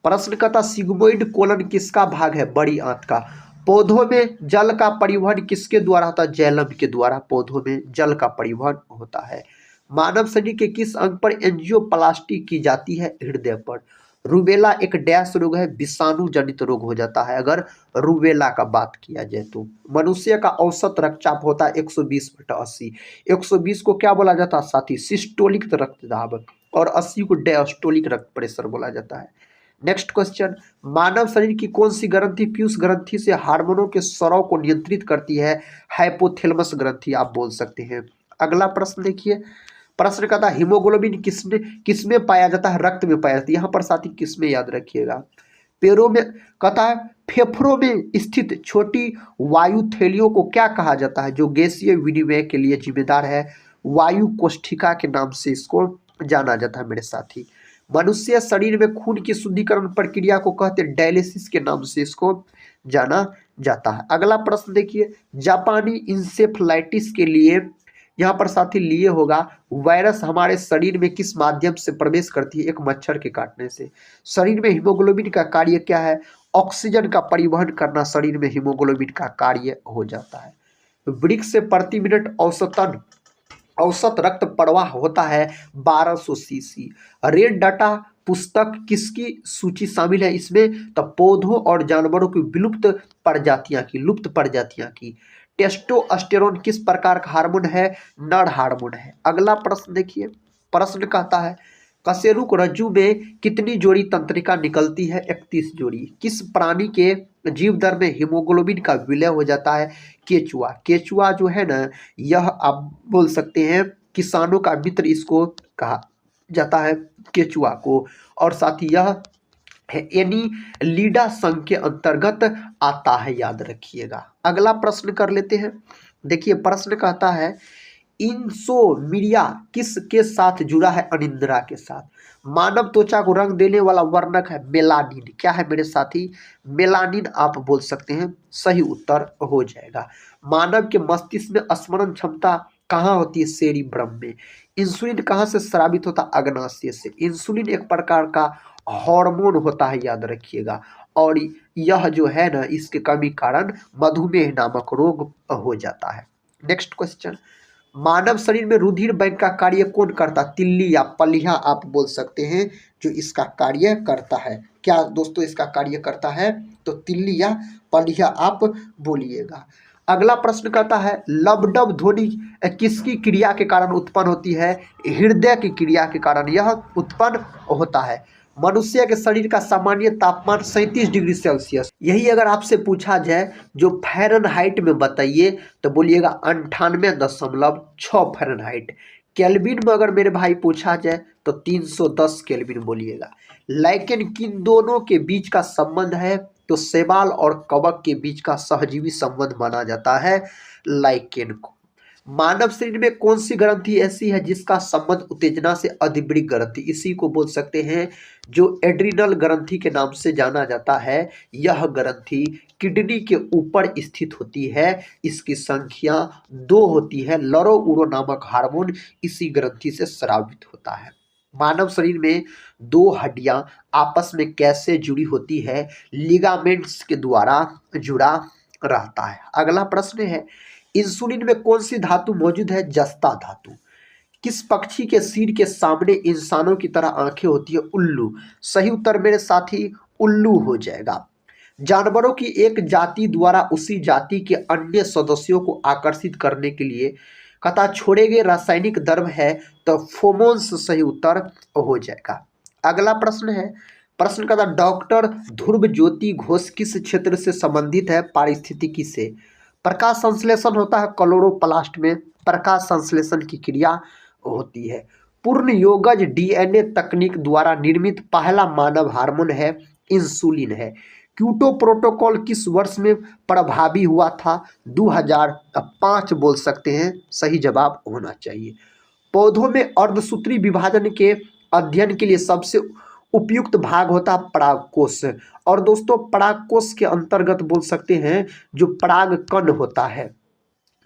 प्रश्न का था सिग्मोइड कोलन किसका भाग है? बड़ी आंत का। पौधों में जल का परिवहन किसके द्वारा होता है? जैलम के द्वारा पौधों में जल का परिवहन होता है। मानव शरीर के किस अंग पर एंजियोप्लास्टी की जाती है? हृदय पर। रूबेला एक डैश रोग है, विषाणु जनित रोग हो जाता है अगर रूबेला का बात किया जाए तो। मनुष्य का औसत रक्तचाप होता है 120/80। 120 को क्या बोला जाता है साथी? सिस्टोलिक रक्तदाब। और 80 को डायस्टोलिक रक्त प्रेशर बोला जाता है। Next question. मानव शरीर की कौन सी ग्रंथि पीयूष ग्रंथि से हार्मोनों के स्राव को नियंत्रित करती है? हाइपोथैलेमस ग्रंथि आप बोल सकते हैं। अगला प्रश्न देखिए। प्रश्न का था हीमोग्लोबिन किसमें पाया जाता है? रक्त में पाया जाता है। यहाँ पर साथी किसमें याद रखिएगा? पैरों में। कहता है फेफड़ों में स्थित छोटी वायु थैलियों को क्या कहा जाता है? जो गैसीय विनिमय के लिए जिम्मेदार है, वायु कोष्ठिका के नाम से इसको जाना जाता है मेरे साथी। मनुष्य शरीर में खून की शुद्धिकरण प्रक्रिया को कहते हैं डायलिसिस के नाम से इसको जाना जाता है। अगला प्रश्न देखिए। जापानी इंसेफ्लाइटिस के लिए यहाँ पर साथी लिए होगा वायरस हमारे शरीर में किस माध्यम से प्रवेश करती है? एक मच्छर के काटने से। शरीर में हीमोग्लोबिन का कार्य क्या है? ऑक्सीजन का परिवहन करना शरीर में हीमोग्लोबिन का कार्य हो जाता है। वृक्क से प्रति मिनट औसत रक्त प्रवाह होता है 1200 सीसी। रेड डाटा पुस्तक किसकी सूची शामिल है इसमें? तो पौधों और जानवरों की लुप्त प्रजातियां की। टेस्टोस्टेरोन किस प्रकार का हार्मोन है? नर हार्मोन है। अगला प्रश्न देखिए। प्रश्न कहता है कशेरुक रज्जु में कितनी जोड़ी तंत्रिका निकलती है? 31 जोड़ी। किस प्राणी के जीव दर में हीमोग्लोबिन का विलय हो जाता है? केचुआ। केचुआ जो है ना, यह आप बोल सकते हैं किसानों का मित्र इसको कहा जाता है, केचुआ को। और साथ ही यह एनीलिडा संघ के अंतर्गत आता है, याद रखिएगा। अगला प्रश्न कर लेते हैं। देखिए प्रश्न कहता है इंसोम्निया किसके साथ जुड़ा है? अनिद्रा के साथ। मानव त्वचा को रंग देने वाला वर्णक है मेलानिन। क्या है मेरे साथी? मेलानिन आप बोल सकते हैं, सही उत्तर हो जाएगा। मानव के मस्तिष्क में स्मरण क्षमता कहाँ होती है? सेरिब्रम में। इंसुलिन कहाँ से स्रावित होता है? अग्नाशय से। इंसुलिन एक प्रकार का हार्मोन होता है, याद रखिएगा। और यह जो है ना, इसके कमी कारण मधुमेह नामक रोग हो जाता है। नेक्स्ट क्वेश्चन, मानव शरीर में रुधिर बैंक का कार्य कौन करता है? तिल्ली या पलिया आप बोल सकते हैं, जो इसका कार्य करता है। क्या दोस्तों इसका कार्य करता है? तो तिल्ली या पलिया आप बोलिएगा। अगला प्रश्न कहता है लबडब ध्वनि किसकी क्रिया के कारण उत्पन्न होती है? हृदय की क्रिया के कारण यह उत्पन्न होता है। मनुष्य के शरीर का सामान्य तापमान 37 डिग्री सेल्सियस। यही अगर आपसे पूछा जाए जो फ़ारेनहाइट में बताइए, तो बोलिएगा 98.6 फ़ारेनहाइट। केल्विन में अगर मेरे भाई पूछा जाए तो 310 केल्विन बोलिएगा। लेकिन किन दोनों के बीच का संबंध है? तो शैवाल और कवक के बीच का सहजीवी संबंध माना जाता है लाइकेन को। मानव शरीर में कौन सी ग्रंथि ऐसी है जिसका संबंध उत्तेजना से? अधिवृक्क ग्रंथि। इसी को बोल सकते हैं जो एड्रिनल ग्रंथि के नाम से जाना जाता है। यह ग्रंथि किडनी के ऊपर स्थित होती है। इसकी संख्या 2 होती है। लरोउरो नामक हार्मोन इसी ग्रंथि से स्रावित होता है। मानव शरीर में 2 हड्डियां आपस में कैसे जुड़ी होती है? लिगामेंट्स के द्वारा जुड़ा रहता है। अगला प्रश्न है इंसुलिन में कौन सी धातु मौजूद है? जस्ता धातु। किस पक्षी के सिर के सामने इंसानों की तरह आंखें होती है? उल्लू। सही उत्तर मेरे साथी उल्लू हो जाएगा। जानवरों की एक जाति द्वारा उसी जाति के अन्य सदस्यों को आकर्षित करने के लिए कथा छोड़े गए रासायनिक द्रव्य है, तो फोमोन्स सही उत्तर हो जाएगा। अगला प्रश्न है, प्रश्न का डॉक्टर ध्रुव ज्योति घोष किस क्षेत्र से संबंधित है? पारिस्थितिकी से। प्रकाश संश्लेषण होता है क्लोरोप्लास्ट में, प्रकाश संश्लेषण की क्रिया होती है। पूर्ण योगज डीएनए तकनीक द्वारा निर्मित पहला मानव हार्मोन है इंसुलिन है। क्योटो प्रोटोकॉल किस वर्ष में प्रभावी हुआ था? 2005 बोल सकते हैं, सही जवाब होना चाहिए। पौधों में अर्धसूत्री विभाजन के अध्ययन के लिए सबसे उपयुक्त भाग होता है परागकोश। और दोस्तों परागकोश के अंतर्गत बोल सकते हैं जो पराग कण होता है।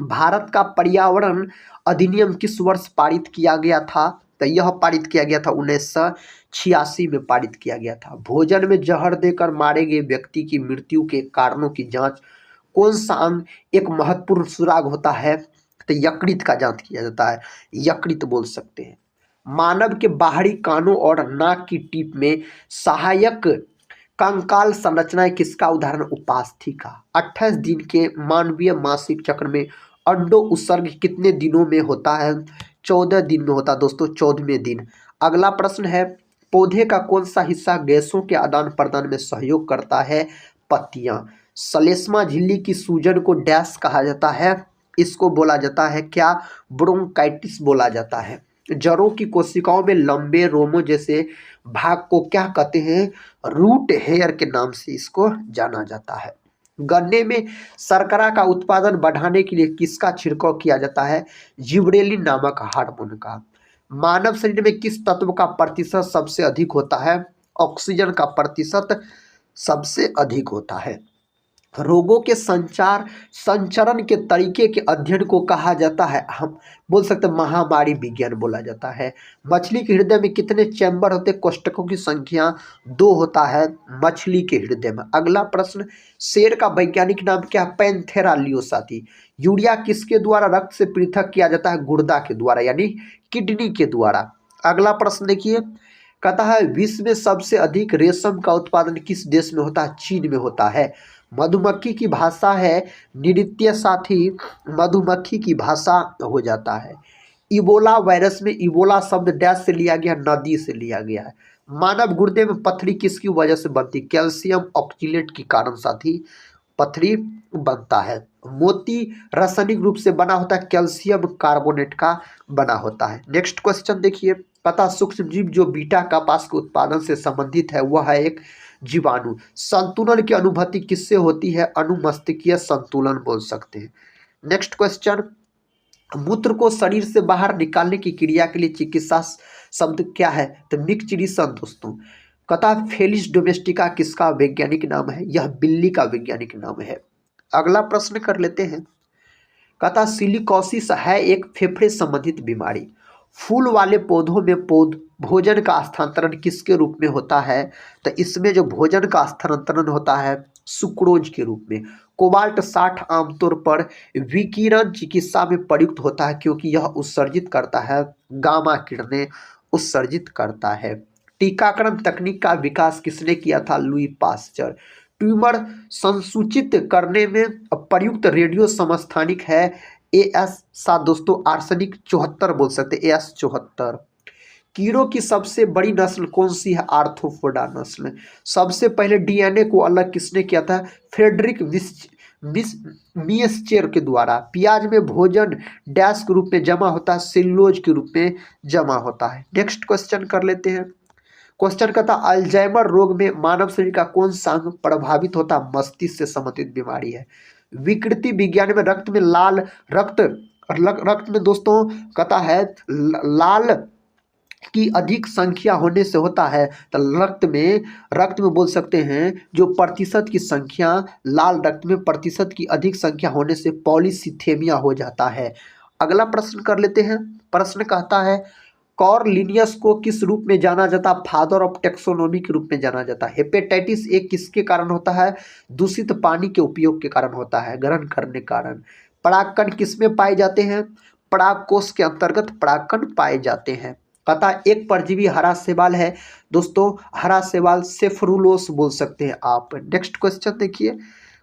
भारत का पर्यावरण अधिनियम किस वर्ष पारित किया गया था? तो यह पारित किया गया था 1986 में पारित किया गया था। भोजन में जहर देकर मारे गए व्यक्ति की मृत्यु के कारणों की जांच कौन सा अंग एक महत्वपूर्ण सुराग होता है? तो यकृत का जांच किया जाता है, यकृत बोल सकते हैं। मानव के बाहरी कानों और नाक की टीप में सहायक कंकाल संरचनाएं किसका उदाहरण? उपास्थि का। 28 दिन के मानवीय मासिक चक्र में अंडो उत्सर्ग कितने दिनों में होता है? 14 दिन में होता है दोस्तों, 14वें दिन। अगला प्रश्न है पौधे का कौन सा हिस्सा गैसों के आदान प्रदान में सहयोग करता है? पत्तियां। श्लेष्मा झिल्ली की सूजन को डैश कहा जाता है? इसको बोला जाता है क्या? ब्रोंकाइटिस बोला जाता है। जड़ों की कोशिकाओं में लंबे रोमों जैसे भाग को क्या कहते हैं? रूट हेयर के नाम से इसको जाना जाता है। गन्ने में शर्करा का उत्पादन बढ़ाने के लिए किसका छिड़काव किया जाता है? जिब्रेलिन नामक हार्मोन का। मानव शरीर में किस तत्व का प्रतिशत सबसे अधिक होता है? ऑक्सीजन का प्रतिशत सबसे अधिक होता है। रोगों के संचरण के तरीके के अध्ययन को कहा जाता है, हम बोल सकते हैं महामारी विज्ञान बोला जाता है। मछली के हृदय में कितने चैम्बर होते? कोष्ठकों की संख्या 2 होता है मछली के हृदय में। अगला प्रश्न, शेर का वैज्ञानिक नाम क्या? पैंथेरा लियोसाती। यूरिया किसके द्वारा रक्त से पृथक किया जाता है? गुर्दा के द्वारा यानी किडनी के द्वारा। अगला प्रश्न देखिए, कहता है विश्व में सबसे अधिक रेशम का उत्पादन किस देश में होता है? चीन में होता है। मधुमक्खी की भाषा है नृत्य साथी, मधुमक्खी की भाषा हो जाता है। इबोला वायरस में इबोला शब्द डैश से लिया गया, नदी से लिया गया है। मानव गुर्दे में पथरी किसकी वजह से बनती? कैल्शियम ऑक्सीलेट के कारण साथी पथरी बनता है। मोती रासायनिक रूप से बना होता है, कैल्शियम कार्बोनेट का बना होता है। नेक्स्ट क्वेश्चन देखिए, पता सूक्ष्म जीव जो बीटा कपास के उत्पादन से संबंधित है वह है एक जीवाणु। संतुलन की अनुभूति किससे होती है? अनुमस्तिष्कीय संतुलन बोल सकते हैं। नेक्स्ट क्वेश्चन, मूत्र को शरीर से बाहर निकालने की क्रिया के लिए चिकित्सा शब्द क्या है? तो मिक्सचरीशन दोस्तों। कथा फेलिस डोमेस्टिका किसका वैज्ञानिक नाम है? यह बिल्ली का वैज्ञानिक नाम है। अगला प्रश्न कर लेते हैं, कथा सिलिकोसिस है एक फेफड़े संबंधित बीमारी। फूल वाले पौधों में भोजन का स्थानांतरण किसके रूप में होता है? तो इसमें जो भोजन का स्थानांतरण होता है सुक्रोज के रूप में। कोबाल्ट 60 आमतौर पर विकिरण चिकित्सा में प्रयुक्त होता है क्योंकि यह उत्सर्जित करता है, गामा किरणें उत्सर्जित करता है। टीकाकरण तकनीक का विकास किसने किया था? Louis Pasteur. ट्यूमर संसूचित करने में प्रयुक्त रेडियो समस्थानिक है AS 7 दोस्तों, आर्सेनिक 74 बोल सकते हैं, AS 74। कीड़ों की सबसे बड़ी नस्ल कौन सी है? आर्थ्रोपोडा नस्ल। सबसे पहले DNA को अलग किसने किया था? फ्रेडरिक मियस्चर के द्वारा। प्याज में भोजन डैश के रूप में जमा होता है, सेल्यूलोज के रूप में जमा होता है। नेक्स्ट क्वेश्चन कर लेते हैं। क्वेश्चन कहता है अल्जाइमर रोग में मानव शरीर का कौन सा अंग प्रभावित होता है? मस्तिष्क से संबंधित बीमारी है। विकृति विज्ञान में रक्त में लाल रक्त में दोस्तों कहता है लाल की अधिक संख्या होने से होता है। तो रक्त में बोल सकते हैं जो प्रतिशत की संख्या, लाल रक्त में प्रतिशत की अधिक संख्या होने से पॉलीसिथेमिया हो जाता है। अगला प्रश्न कर लेते हैं। प्रश्न कहता है कॉर्लिनियस को किस रूप में जाना जाता है? फादर ऑफ टेक्सोनोमी के रूप में जाना जाता है। हेपेटाइटिस ए किसके कारण होता है? दूषित पानी के उपयोग के कारण होता है, ग्रहण करने के कारण। परागकण किसमें पाए जाते हैं? पराग कोष के अंतर्गत परागकण पाए जाते हैं। कहता एक परजीवी हरा शैवाल है दोस्तों, हरा शैवाल सेफरुलोस बोल सकते हैं आप। नेक्स्ट क्वेश्चन देखिए।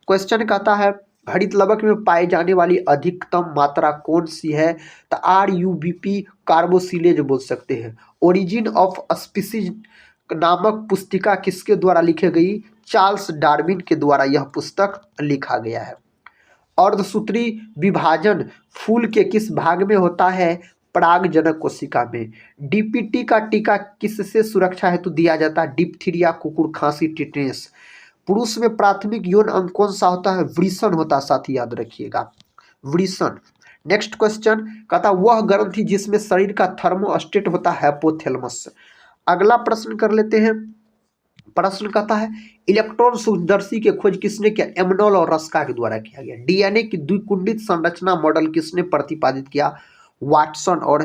क्वेश्चन कहता है हरित लवक में पाई जाने वाली अधिकतम मात्रा कौन सी है? तो RUBP कार्बोसिलेज बोल सकते हैं। ओरिजिन ऑफ स्पीसीज नामक पुस्तिका किसके द्वारा लिखी गई? चार्ल्स डार्विन के द्वारा यह पुस्तक लिखा गया है। अर्धसूत्री विभाजन फूल के किस भाग में होता है? परागजनक कोशिका में। DPT का टीका किससे सुरक्षा हेतु दिया जाता है? डिप्थीरिया, कुकुर खांसी, टिटेनस। पुरुष में प्राथमिक यौन अंग कौन सा होता है? वृषण होता है साथी, याद रखिएगा, वृषण। नेक्स्ट क्वेश्चन कहता वह ग्रंथि जिसमें शरीर का थर्मोस्टेट होता है हाइपोथैलेमस। अगला प्रश्न कर लेते हैं। प्रश्न कहता है इलेक्ट्रॉन सूक्ष्मदर्शी की खोज किसने किया? एमनोल और रस्का के द्वारा किया गया। DNA की द्विकुंडित संरचना मॉडल किसने प्रतिपादित किया? वाटसन और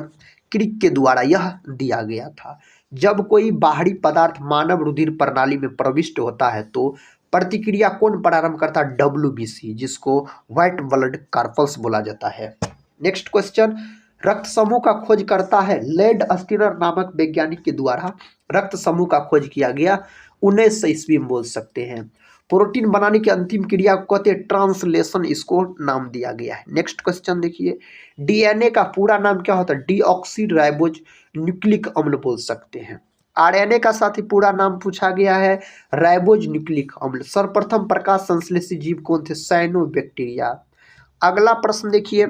क्रिक के द्वारा यह दिया गया था। जब कोई बाहरी पदार्थ मानव रुधिर प्रणाली में प्रविष्ट होता है तो प्रतिक्रिया कौन प्रारंभ करता है? WBC, जिसको व्हाइट ब्लड कार्पल्स बोला जाता है। नेक्स्ट क्वेश्चन, रक्त समूह का खोज करता है लेड अस्टिनर नामक वैज्ञानिक के द्वारा रक्त समूह का खोज किया गया 1900 ईस्वी में बोल सकते हैं। प्रोटीन बनाने की अंतिम क्रिया को कहते हैं ट्रांसलेशन, इसको नाम दिया गया है। नेक्स्ट क्वेश्चन देखिए, DNA का पूरा नाम क्या होता है? डीऑक्सी राइबोज न्यूक्लिक अम्ल बोल सकते हैं। RNA का साथ ही पूरा नाम पूछा गया है राइबोज न्यूक्लिक अम्ल। सर्वप्रथम प्रकाश संश्लेषी जीव कौन थे? साइनोबैक्टीरिया। अगला प्रश्न देखिए,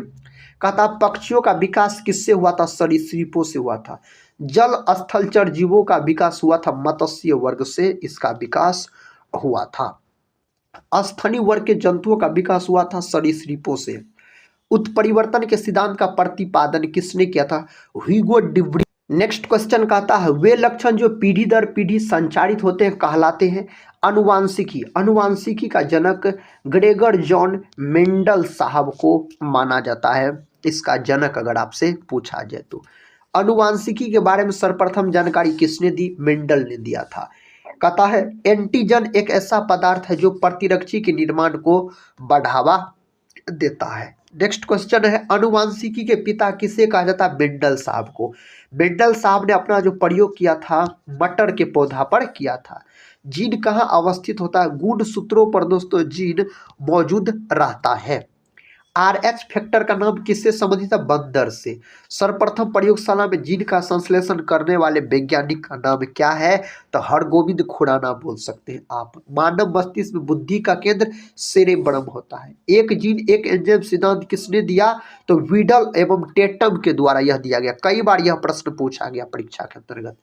कहता पक्षियों का विकास किससे हुआ था? सरीसृपों से हुआ था। जल स्थलचर जीवों का विकास हुआ था मत्स्य वर्ग से, इसका विकास हुआ था। स्थनीय वर्ग के जंतुओं का विकास हुआ था सरीसृपों से। उत्परिवर्तन के सिद्धांत का प्रतिपादन किसने किया था? ह्यूगो डिब्री। नेक्स्ट क्वेश्चन कहता है वे लक्षण जो पीढ़ी दर पीढ़ी संचारित होते हैं कहलाते हैं अनुवांशिकी। अनुवांशिकी का जनक ग्रेगर जॉन मेंडल साहब को माना जाता है, इसका जनक अगर आपसे पूछा जाए तो। अनुवांशिकी के बारे में सर्वप्रथम जानकारी किसने दी? मेंडल ने दिया था। कहता है एंटीजन एक ऐसा पदार्थ है जो प्रतिरक्षी के निर्माण को बढ़ावा देता है। नेक्स्ट क्वेश्चन है अनुवांशिकी के पिता किसे कहा जाता है? मेंडल साहब को। मेंडल साहब ने अपना जो प्रयोग किया था मटर के पौधा पर किया था। जीन कहाँ अवस्थित होता है? गुणसूत्रों पर दोस्तों जीन मौजूद रहता है। RH फैक्टर का नाम किससे संबंधित है? बंदर से। सर्वप्रथम प्रयोगशाला में जीन का संश्लेषण करने वाले वैज्ञानिक का नाम क्या है? तो हरगोविंद खुराना बोल सकते हैं आप। मानव मस्तिष्क में बुद्धि का केंद्र सेरेब्रम होता है। एक जीन एक एंजाइम सिद्धांत किसने दिया? तो वीडल एवं टेटम के द्वारा यह दिया गया। कई बार यह प्रश्न पूछा गया परीक्षा के अंतर्गत।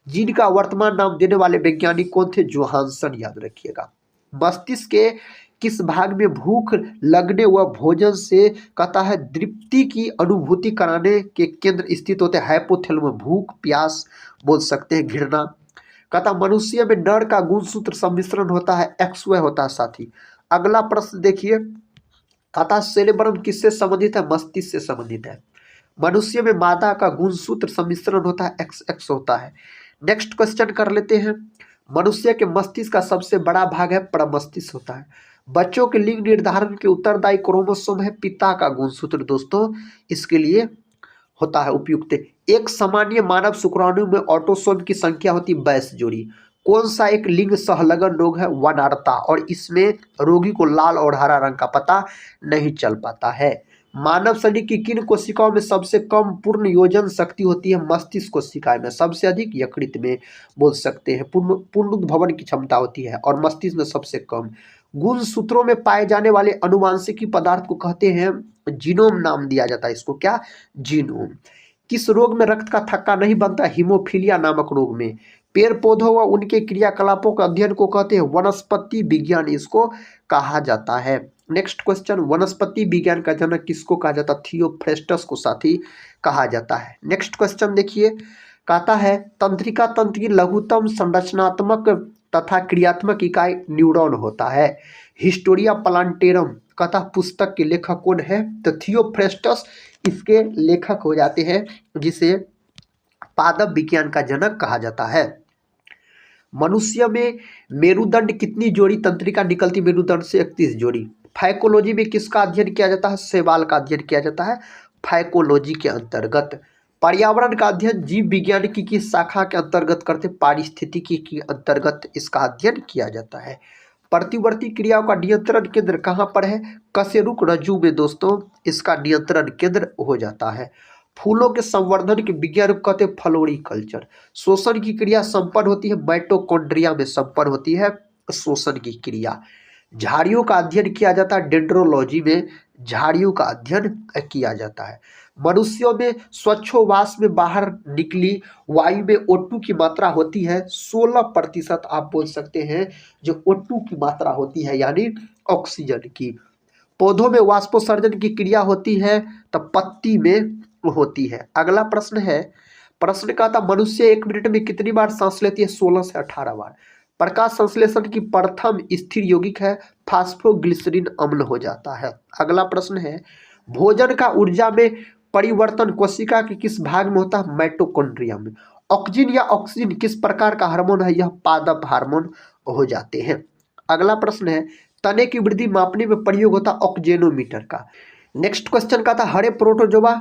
जीन का वर्तमान नाम देने वाले वैज्ञानिक कौन थे? जोहानसन, याद रखिएगा। मस्तिष्क के किस भाग में भूख लगने व भोजन से कहता है तृप्ति की अनुभूति कराने के केंद्र स्थित होते हैं? हाइपोथैलेमस। भूख प्यास बोल सकते हैं, घृणा। कहता मनुष्य में नर का गुणसूत्र सम्मिश्रण होता है, XY होता है साथी। अगला प्रश्न देखिए, कहता सेरेब्रम किससे संबंधित है? मस्तिष्क से संबंधित है। मनुष्य में मादा का गुणसूत्र सम्मिश्रण होता है, XX होता है। नेक्स्ट क्वेश्चन कर लेते हैं। मनुष्य के मस्तिष्क का सबसे बड़ा भाग है प्रमस्तिष्क होता है। बच्चों के लिंग निर्धारण के उत्तरदायी क्रोमोसोम है पिता का गुणसूत्र दोस्तों, इसके लिए होता है उपयुक्त। एक सामान्य मानव शुक्राणु में ऑटोसोम की संख्या होती है 22 जोड़ी। कौन सा एक लिंग सहलगन रोग है? वनारता, और इसमें रोगी को लाल और हरा रंग का पता नहीं चल पाता है। मानव शरीर की किन कोशिकाओं में सबसे कम पूर्ण योजन शक्ति होती है? मस्तिष्क कोशिकाएं में। सबसे अधिक यकृत में बोल सकते हैं, पूर्ण भवन की क्षमता होती है, और मस्तिष्क में सबसे कम। गुणसूत्रों में पाए जाने वाले अनुवांशिकी पदार्थ को कहते हैं जीनोम, नाम दिया जाता है इसको, क्या? जीनोम। किस रोग में रक्त का थक्का नहीं बनता? हीमोफीलिया नामक रोग में। पेड़ पौधों व उनके क्रियाकलापों का अध्ययन को कहते हैं वनस्पति विज्ञान, इसको कहा जाता है। नेक्स्ट क्वेश्चन, वनस्पति विज्ञान का जनक किसको कहा जाता है? थियोफ्रेस्टस को साथी कहा जाता है। नेक्स्ट क्वेश्चन देखिए, कहता है तंत्रिका तंत्र की लघुतम संरचनात्मक तथा क्रियात्मक इकाई न्यूरॉन होता है। हिस्टोरिया प्लांटेरम कथा पुस्तक के लेखक कौन है? तो थियोफ्रेस्टस इसके लेखक हो जाते हैं, जिसे पादप विज्ञान का जनक कहा जाता है। मनुष्य में मेरुदंड कितनी जोड़ी तंत्रिका निकलती? मेरुदंड से 31 जोड़ी। फाइकोलॉजी में किसका अध्ययन किया जाता है? शैवाल का अध्ययन किया जाता है फाइकोलॉजी के अंतर्गत। पर्यावरण का अध्ययन जीव विज्ञान की किस शाखा के अंतर्गत करते? पारिस्थितिकी के अंतर्गत इसका अध्ययन किया जाता है। प्रतिवर्ती क्रियाओं का नियंत्रण केंद्र कहाँ पर है? कशेरुक रज्जु में दोस्तों इसका नियंत्रण केंद्र हो जाता है। फूलों के संवर्धन के विज्ञान को कहते हैं फ्लोरिकल्चर। शोषण की क्रिया संपन्न होती है माइटोकॉन्ड्रिया में, संपन्न होती है शोषण की क्रिया। झाड़ियों का अध्ययन किया जाता है डेंड्रोलॉजी में, झाड़ियों का अध्ययन किया जाता है। मनुष्यों में स्वच्छोवास में बाहर निकली वायु में O2 की मात्रा होती है 16%, आप बोल सकते हैं जो O2 की मात्रा होती है, यानी ऑक्सीजन की। पौधों में वाष्पोत्सर्जन की क्रिया होती है तो पत्ती में होती है। अगला प्रश्न है, प्रश्न का था मनुष्य 1 मिनट में कितनी बार सांस लेती है? 16 से 18 बार। प्रकाश संश्लेषण की प्रथम स्थिर यौगिक है फास्फोग्लिसरीन अम्ल हो जाता है। अगला प्रश्न है, भोजन का ऊर्जा में परिवर्तन कोशिका के किस भाग में होता है? माइटोकॉन्ड्रिया में। ऑक्सीजन या ऑक्सीजन किस प्रकार का हार्मोन है? यह पादप हार्मोन हो जाते हैं। अगला प्रश्न है, तने की वृद्धि मापने में प्रयोग होता ऑक्जेनोमीटर का। नेक्स्ट क्वेश्चन का था हरे प्रोटोजोआ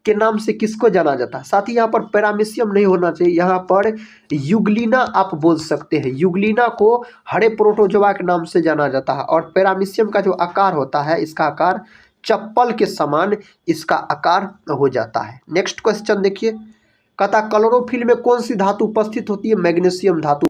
के नाम से किसको जाना जाता है? साथ ही यहाँ पर पैरामीशियम नहीं होना चाहिए, यहाँ पर युगलिना आप बोल सकते हैं। युगलिना को हरे प्रोटोजोआ के नाम से जाना जाता है, और पैरामीशियम का जो आकार होता है, इसका आकार चप्पल के समान इसका आकार हो जाता है। नेक्स्ट क्वेश्चन देखिए, कहता क्लोरोफिल में कौन सी धातु उपस्थित होती है? मैग्नीशियम धातु।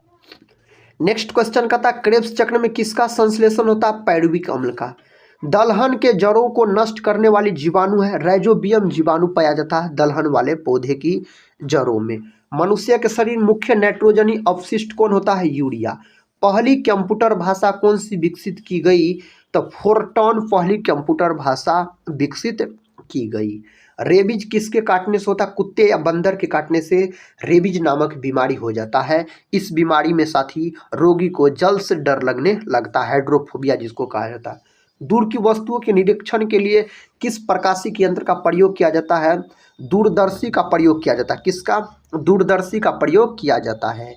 नेक्स्ट क्वेश्चन कहता क्रेब्स चक्र में किसका संश्लेषण होता है? पायरुविक अम्ल का। दलहन के जड़ों को नष्ट करने वाली जीवाणु है राइजोबियम जीवाणु, पाया जाता है दलहन वाले पौधे की जड़ों में। मनुष्य के शरीर मुख्य नाइट्रोजनी अपशिष्ट कौन होता है? यूरिया। पहली कंप्यूटर भाषा कौन सी विकसित की गई? तो फोरट्रॉन पहली कंप्यूटर भाषा विकसित की गई। रेबीज किसके काटने से होता है? कुत्ते या बंदर के काटने से रेबीज नामक बीमारी हो जाता है। इस बीमारी में साथी रोगी को जल से डर लगने लगता है, हाइड्रोफोबिया जिसको कहा जाता है। दूर की वस्तुओं के निरीक्षण के लिए किस प्रकाशिक यंत्र का प्रयोग किया जाता है? दूरदर्शी का प्रयोग किया जाता है। किसका? दूरदर्शी का प्रयोग किया जाता है।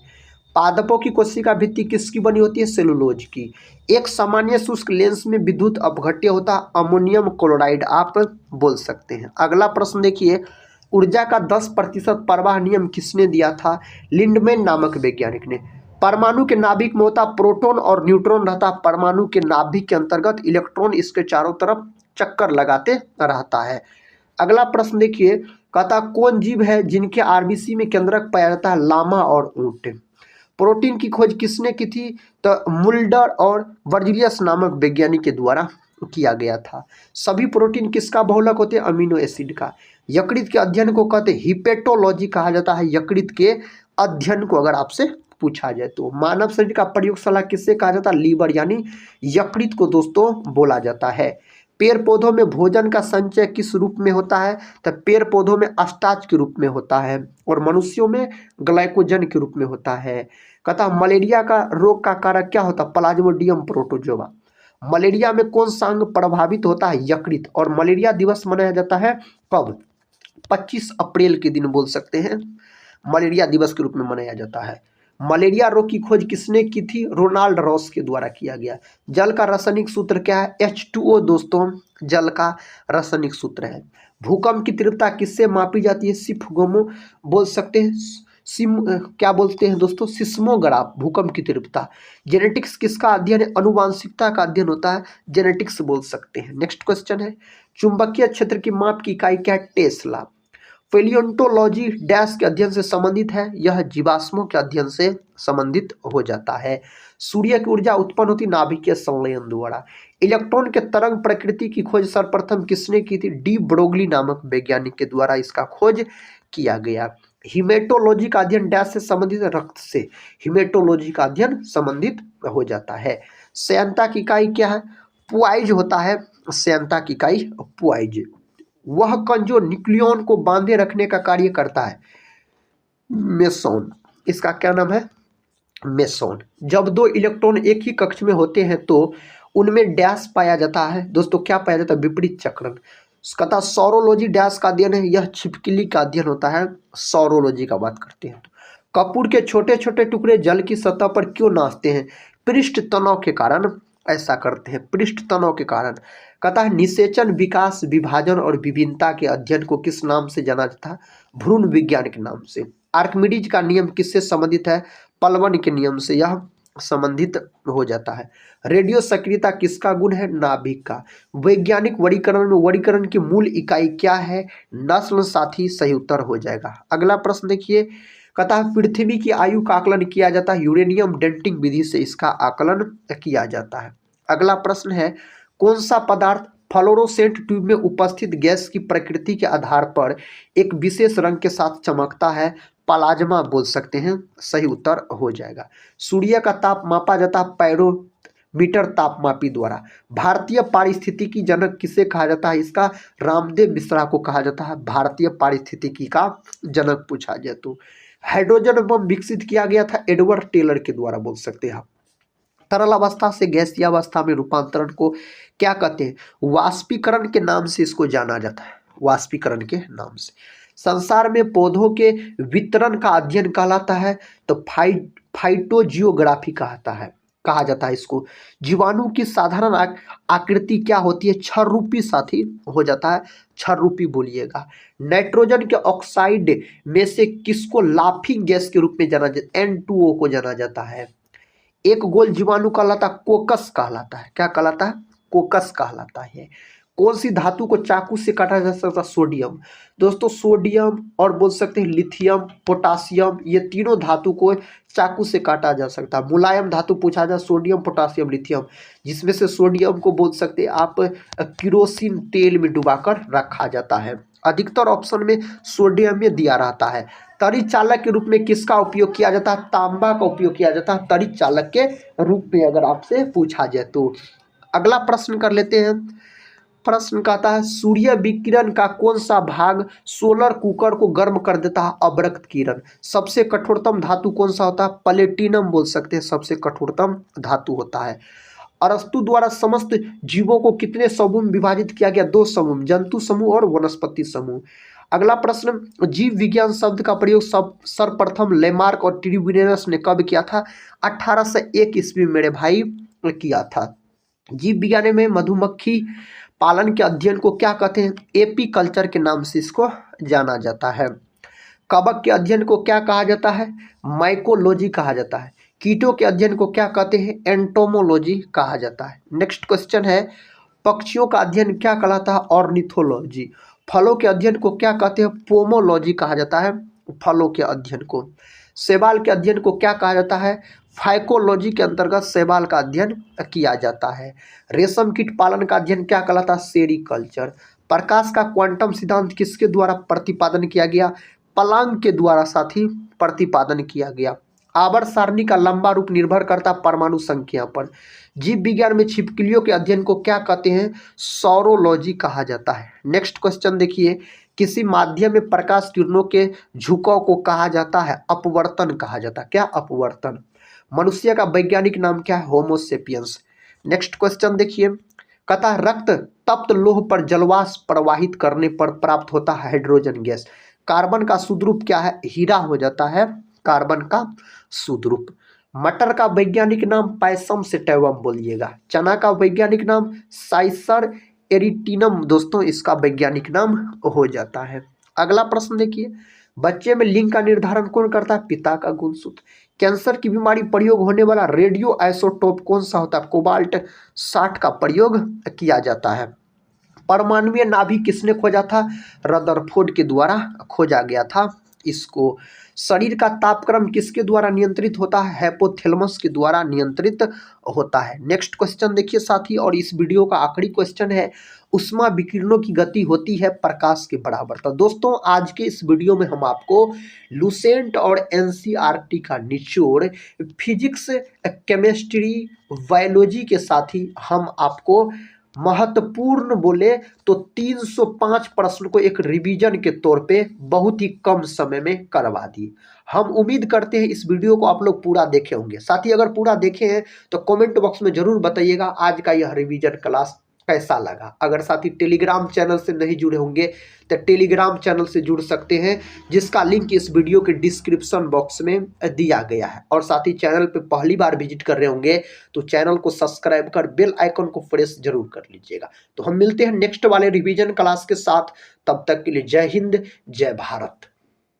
पादपों की कोशिका भित्ति किसकी बनी होती है? सेलुलोज की। एक सामान्य शुष्क लेंस में विद्युत अपघट्य होता है अमोनियम क्लोराइड, आप बोल सकते हैं। अगला प्रश्न देखिए, ऊर्जा का 10% प्रवाह नियम किसने दिया था? लिंडमैन नामक वैज्ञानिक ने। परमाणु के नाभिक में होता प्रोटॉन और न्यूट्रॉन रहता। परमाणु के नाभिक के अंतर्गत इलेक्ट्रॉन इसके चारों तरफ चक्कर लगाते रहता है। अगला प्रश्न देखिए, कहता कौन जीव है जिनके आरबीसी में केंद्रक पाया जाता है? लामा और ऊंट। प्रोटीन की खोज किसने की थी? तो मुल्डर और वर्जिलियस नामक वैज्ञानिक के द्वारा किया गया था। सभी प्रोटीन किसका बहुलक होते हैं? अमीनो एसिड का। यकृत के अध्ययन को कहते हैं हिपेटोलॉजी कहा जाता है। यकृत के अध्ययन को अगर आपसे पूछा जाए तो मानव शरीर का प्रयोगशाला किससे कहा जाता है? लीवर यानी यकृत को दोस्तों बोला जाता है। पेड़ पौधों में भोजन का संचय किस रूप में होता है? तो पेड़ पौधों में स्टार्च के रूप में होता है और मनुष्यों में ग्लाइकोजन के रूप में होता है। कहता मलेरिया का रोग का कारक क्या होता है? Plasmodium protozoa. मलेरिया में कौन सा अंग प्रभावित होता है? यकृत। और मलेरिया दिवस मनाया जाता है कब? 25 अप्रैल के दिन बोल सकते हैं मलेरिया दिवस के रूप में मनाया जाता है। मलेरिया रोग की खोज किसने की थी? रोनाल्ड रॉस के द्वारा किया गया। जल का रासायनिक सूत्र क्या है? H2O दोस्तों जल का रासायनिक सूत्र है। भूकंप की तीव्रता किससे मापी जाती है? सिफगोमो बोल सकते हैं क्या बोलते हैं दोस्तों? सिस्मोग्राफ। भूकंप की तीव्रता। जेनेटिक्स किसका अध्ययन है? अनुवांशिकता का अध्ययन होता है, जेनेटिक्स बोल सकते हैं। नेक्स्ट क्वेश्चन है, चुंबकीय क्षेत्र की माप की इकाई क्या है? टेस्ला। पैलियोंटोलॉजी डैश के अध्ययन से संबंधित है? यह जीवाश्मों के अध्ययन से संबंधित हो जाता है। सूर्य की ऊर्जा उत्पन्न होती नाभिकीय संलयन द्वारा। इलेक्ट्रॉन के तरंग प्रकृति की खोज सर्वप्रथम किसने की थी? डी ब्रोगली नामक वैज्ञानिक के द्वारा इसका खोज किया गया। हिमेटोलॉजी का अध्ययन डैश से संबंधित? रक्त से। हिमेटोलॉजी का अध्ययन संबंधित हो जाता है। श्यानता की इकाई क्या है? पुआइज होता है श्यानता की इकाई पुआइज। वह कण जो न्यूक्लियॉन को बांधे रखने का कार्य करता है? मेसोन। इसका क्या नाम है? मेसोन। जब दो इलेक्ट्रॉन एक ही कक्ष में होते हैं तो उनमें डैश पाया जाता है दोस्तों, क्या पाया जाता है? विपरीत चक्रण। कहता सौरोलॉजी डैश का अध्ययन है? यह छिपकली का अध्ययन होता है। सौरोलॉजी का बात करते हैं तो कपूर के छोटे छोटे टुकड़े जल की सतह पर क्यों नाचते हैं? पृष्ठ तनाव के कारण ऐसा करते हैं, पृष्ठ तनाव के कारण। कहता है निषेचन, विकास, विभाजन और विभिन्नता के अध्ययन को किस नाम से जाना जाता है? भ्रूण विज्ञान के नाम से। आर्किमिडीज का नियम किससे संबंधित है? पलवन के नियम से यह संबंधित हो जाता है। रेडियो सक्रियता किसका गुण है? नाभिक का। वैज्ञानिक वर्गीकरण में वर्गीकरण की मूल इकाई क्या है? नस्ल साथी सही उत्तर हो जाएगा। अगला प्रश्न देखिए, कहता है पृथ्वी की आयु का आकलन किया जाता है यूरेनियम डेटिंग विधि से इसका आकलन किया जाता है। अगला प्रश्न है, कौन सा पदार्थ फ्लोरोसेंट ट्यूब में उपस्थित गैस की प्रकृति के आधार पर एक विशेष रंग के साथ चमकता है? प्लाज्मा बोल सकते हैं, सही उत्तर हो जाएगा। सूर्य का ताप मापा जाता है पैरोमीटर तापमापी द्वारा। भारतीय पारिस्थितिकी जनक किसे कहा जाता है? इसका रामदेव मिश्रा को कहा जाता है भारतीय पारिस्थितिकी का जनक पूछा जाए तो। हाइड्रोजन बम विकसित किया गया था एडवर्ड टेलर के द्वारा बोल सकते हैं। तरल अवस्था से गैसीय अवस्था में रूपांतरण को क्या कहते हैं? वाष्पीकरण के नाम से इसको जाना जाता है, वाष्पीकरण के नाम से। संसार में पौधों के वितरण का अध्ययन कहलाता है तो फाइटोजियोग्राफी कहा जाता है इसको। जीवाणु की साधारण आकृति क्या होती है? छर्रूपी साथी हो जाता है, छर्रूपी बोलिएगा। नाइट्रोजन के ऑक्साइड में से किसको लाफिंग गैस के रूप में जाना जाता है? N2O को जाना जाता है। एक गोल जीवाणु कहलाता कोकस कहलाता है। क्या कहलाता है? कोकस कहलाता है। कौन सी धातु को चाकू से काटा जा सकता है? सोडियम। दोस्तों सोडियम और बोल सकते हैं लिथियम, पोटासियम, ये तीनों धातु को चाकू से काटा जा सकता है। मुलायम धातु पूछा जाए, सोडियम, पोटासियम, लिथियम, जिसमें से सोडियम को बोल सकते हैं आप किरोसिन तेल में डुबाकर रखा जाता है। अधिकतर ऑप्शन में सोडियम में दिया रहता है। तरी चालक के रूप में किसका उपयोग किया जाता है? तांबा का उपयोग किया जाता है तरी चालक के रूप में, अगर आपसे पूछा जाए तो। अगला प्रश्न कर लेते हैं। प्रश्न कहता है सूर्य विकिरण का कौन सा भाग सोलर कुकर को गर्म कर देता है? अवरक्त किरण। सबसे कठोरतम धातु कौन सा होता है? प्लेटिनम बोल सकते हैं, सबसे कठोरतम धातु होता है। अरस्तु द्वारा समस्त जीवों को कितने समूह में विभाजित किया गया? 2 समूह, जंतु समूह और वनस्पति समूह। अगला प्रश्न, जीव विज्ञान शब्द का प्रयोग सर्वप्रथम लेमार्क और ट्रिब्यूनेस ने कब किया था? 1801 ईस्वी में मेरे भाई किया था। जीव विज्ञान में मधुमक्खी पालन के अध्ययन को क्या कहते हैं? एपी कल्चर के नाम से इसको जाना जाता है। कवक के अध्ययन को क्या कहा जाता है? माइकोलॉजी कहा जाता है। कीटों के अध्ययन को क्या कहते हैं? एंटोमोलॉजी कहा जाता है। नेक्स्ट क्वेश्चन है, पक्षियों का अध्ययन क्या कहलाता है? ऑर्निथोलॉजी। फलों के अध्ययन को क्या कहते हैं? पोमोलॉजी कहा जाता है फलों के अध्ययन को। शैवाल के अध्ययन को क्या कहा जाता है? फाइकोलॉजी के अंतर्गत शैवाल का अध्ययन किया जाता है। रेशम कीट पालन का अध्ययन क्या कहलाता है? सेरीकल्चर। प्रकाश का क्वांटम सिद्धांत किसके द्वारा प्रतिपादन किया गया? प्लांक के द्वारा साथी प्रतिपादन किया गया। आवर्त सारणी का लंबा रूप निर्भर करता परमाणु संख्या पर। जीव विज्ञान में छिपकलियों के अध्ययन को क्या कहते हैं? सौरोलॉजी कहा जाता है। नेक्स्ट क्वेश्चन देखिए, किसी माध्यम में प्रकाश किरणों के झुकाव को कहा जाता है? अपवर्तन कहा जाता है। क्या? अपवर्तन। मनुष्य का वैज्ञानिक नाम क्या है? होमोसेपियंस। नेक्स्ट क्वेश्चन देखिए, कहता है रक्त तप्त लोह पर जलवाष्प प्रवाहित करने पर प्राप्त होता है हाइड्रोजन गैस। कार्बन का शुद्ध रूप क्या है? हीरा हो जाता है कार्बन का शुद्ध रूप। मटर का वैज्ञानिक नाम पैसम सेटेवम बोलिएगा। चना का वैज्ञानिक नाम साइसर एरिटिनम दोस्तों इसका वैज्ञानिक नाम हो जाता है। अगला प्रश्न देखिए, बच्चे में लिंग का निर्धारण कौन करता है? पिता का गुणसूत्र। कैंसर की बीमारी प्रयोग होने वाला रेडियो आइसोटोप कौन सा होता है? कोबाल्ट 60 का प्रयोग किया जाता है। परमाणुीय नाभि किसने खोजा था? रदरफोर्ड के द्वारा खोजा गया था इसको। शरीर का तापक्रम किसके द्वारा नियंत्रित होता है? हाइपोथैलेमस के द्वारा नियंत्रित होता है। नेक्स्ट क्वेश्चन देखिए साथी, और इस वीडियो का आखिरी क्वेश्चन है, उष्मा विकिरणों की गति होती है प्रकाश के बराबर। तो दोस्तों आज के इस वीडियो में हम आपको लुसेंट और एनसीईआरटी का निचोड़ फिजिक्स, केमिस्ट्री, बायोलॉजी के साथ ही हम आपको महत्वपूर्ण बोले तो 305 प्रश्न को एक रिवीजन के तौर पे बहुत ही कम समय में करवा दी। हम उम्मीद करते हैं इस वीडियो को आप लोग पूरा देखे होंगे। साथ ही अगर पूरा देखे हैं तो कमेंट बॉक्स में जरूर बताइएगा आज का यह रिवीजन क्लास कैसा लगा। अगर साथी टेलीग्राम चैनल से नहीं जुड़े होंगे तो टेलीग्राम चैनल से जुड़ सकते हैं, जिसका लिंक इस वीडियो के डिस्क्रिप्शन बॉक्स में दिया गया है। और साथ ही चैनल पे पहली बार विजिट कर रहे होंगे तो चैनल को सब्सक्राइब कर बेल आइकन को प्रेस जरूर कर लीजिएगा। तो हम मिलते हैं नेक्स्ट वाले रिवीजन क्लास के साथ, तब तक के लिए जय हिंद, जय भारत।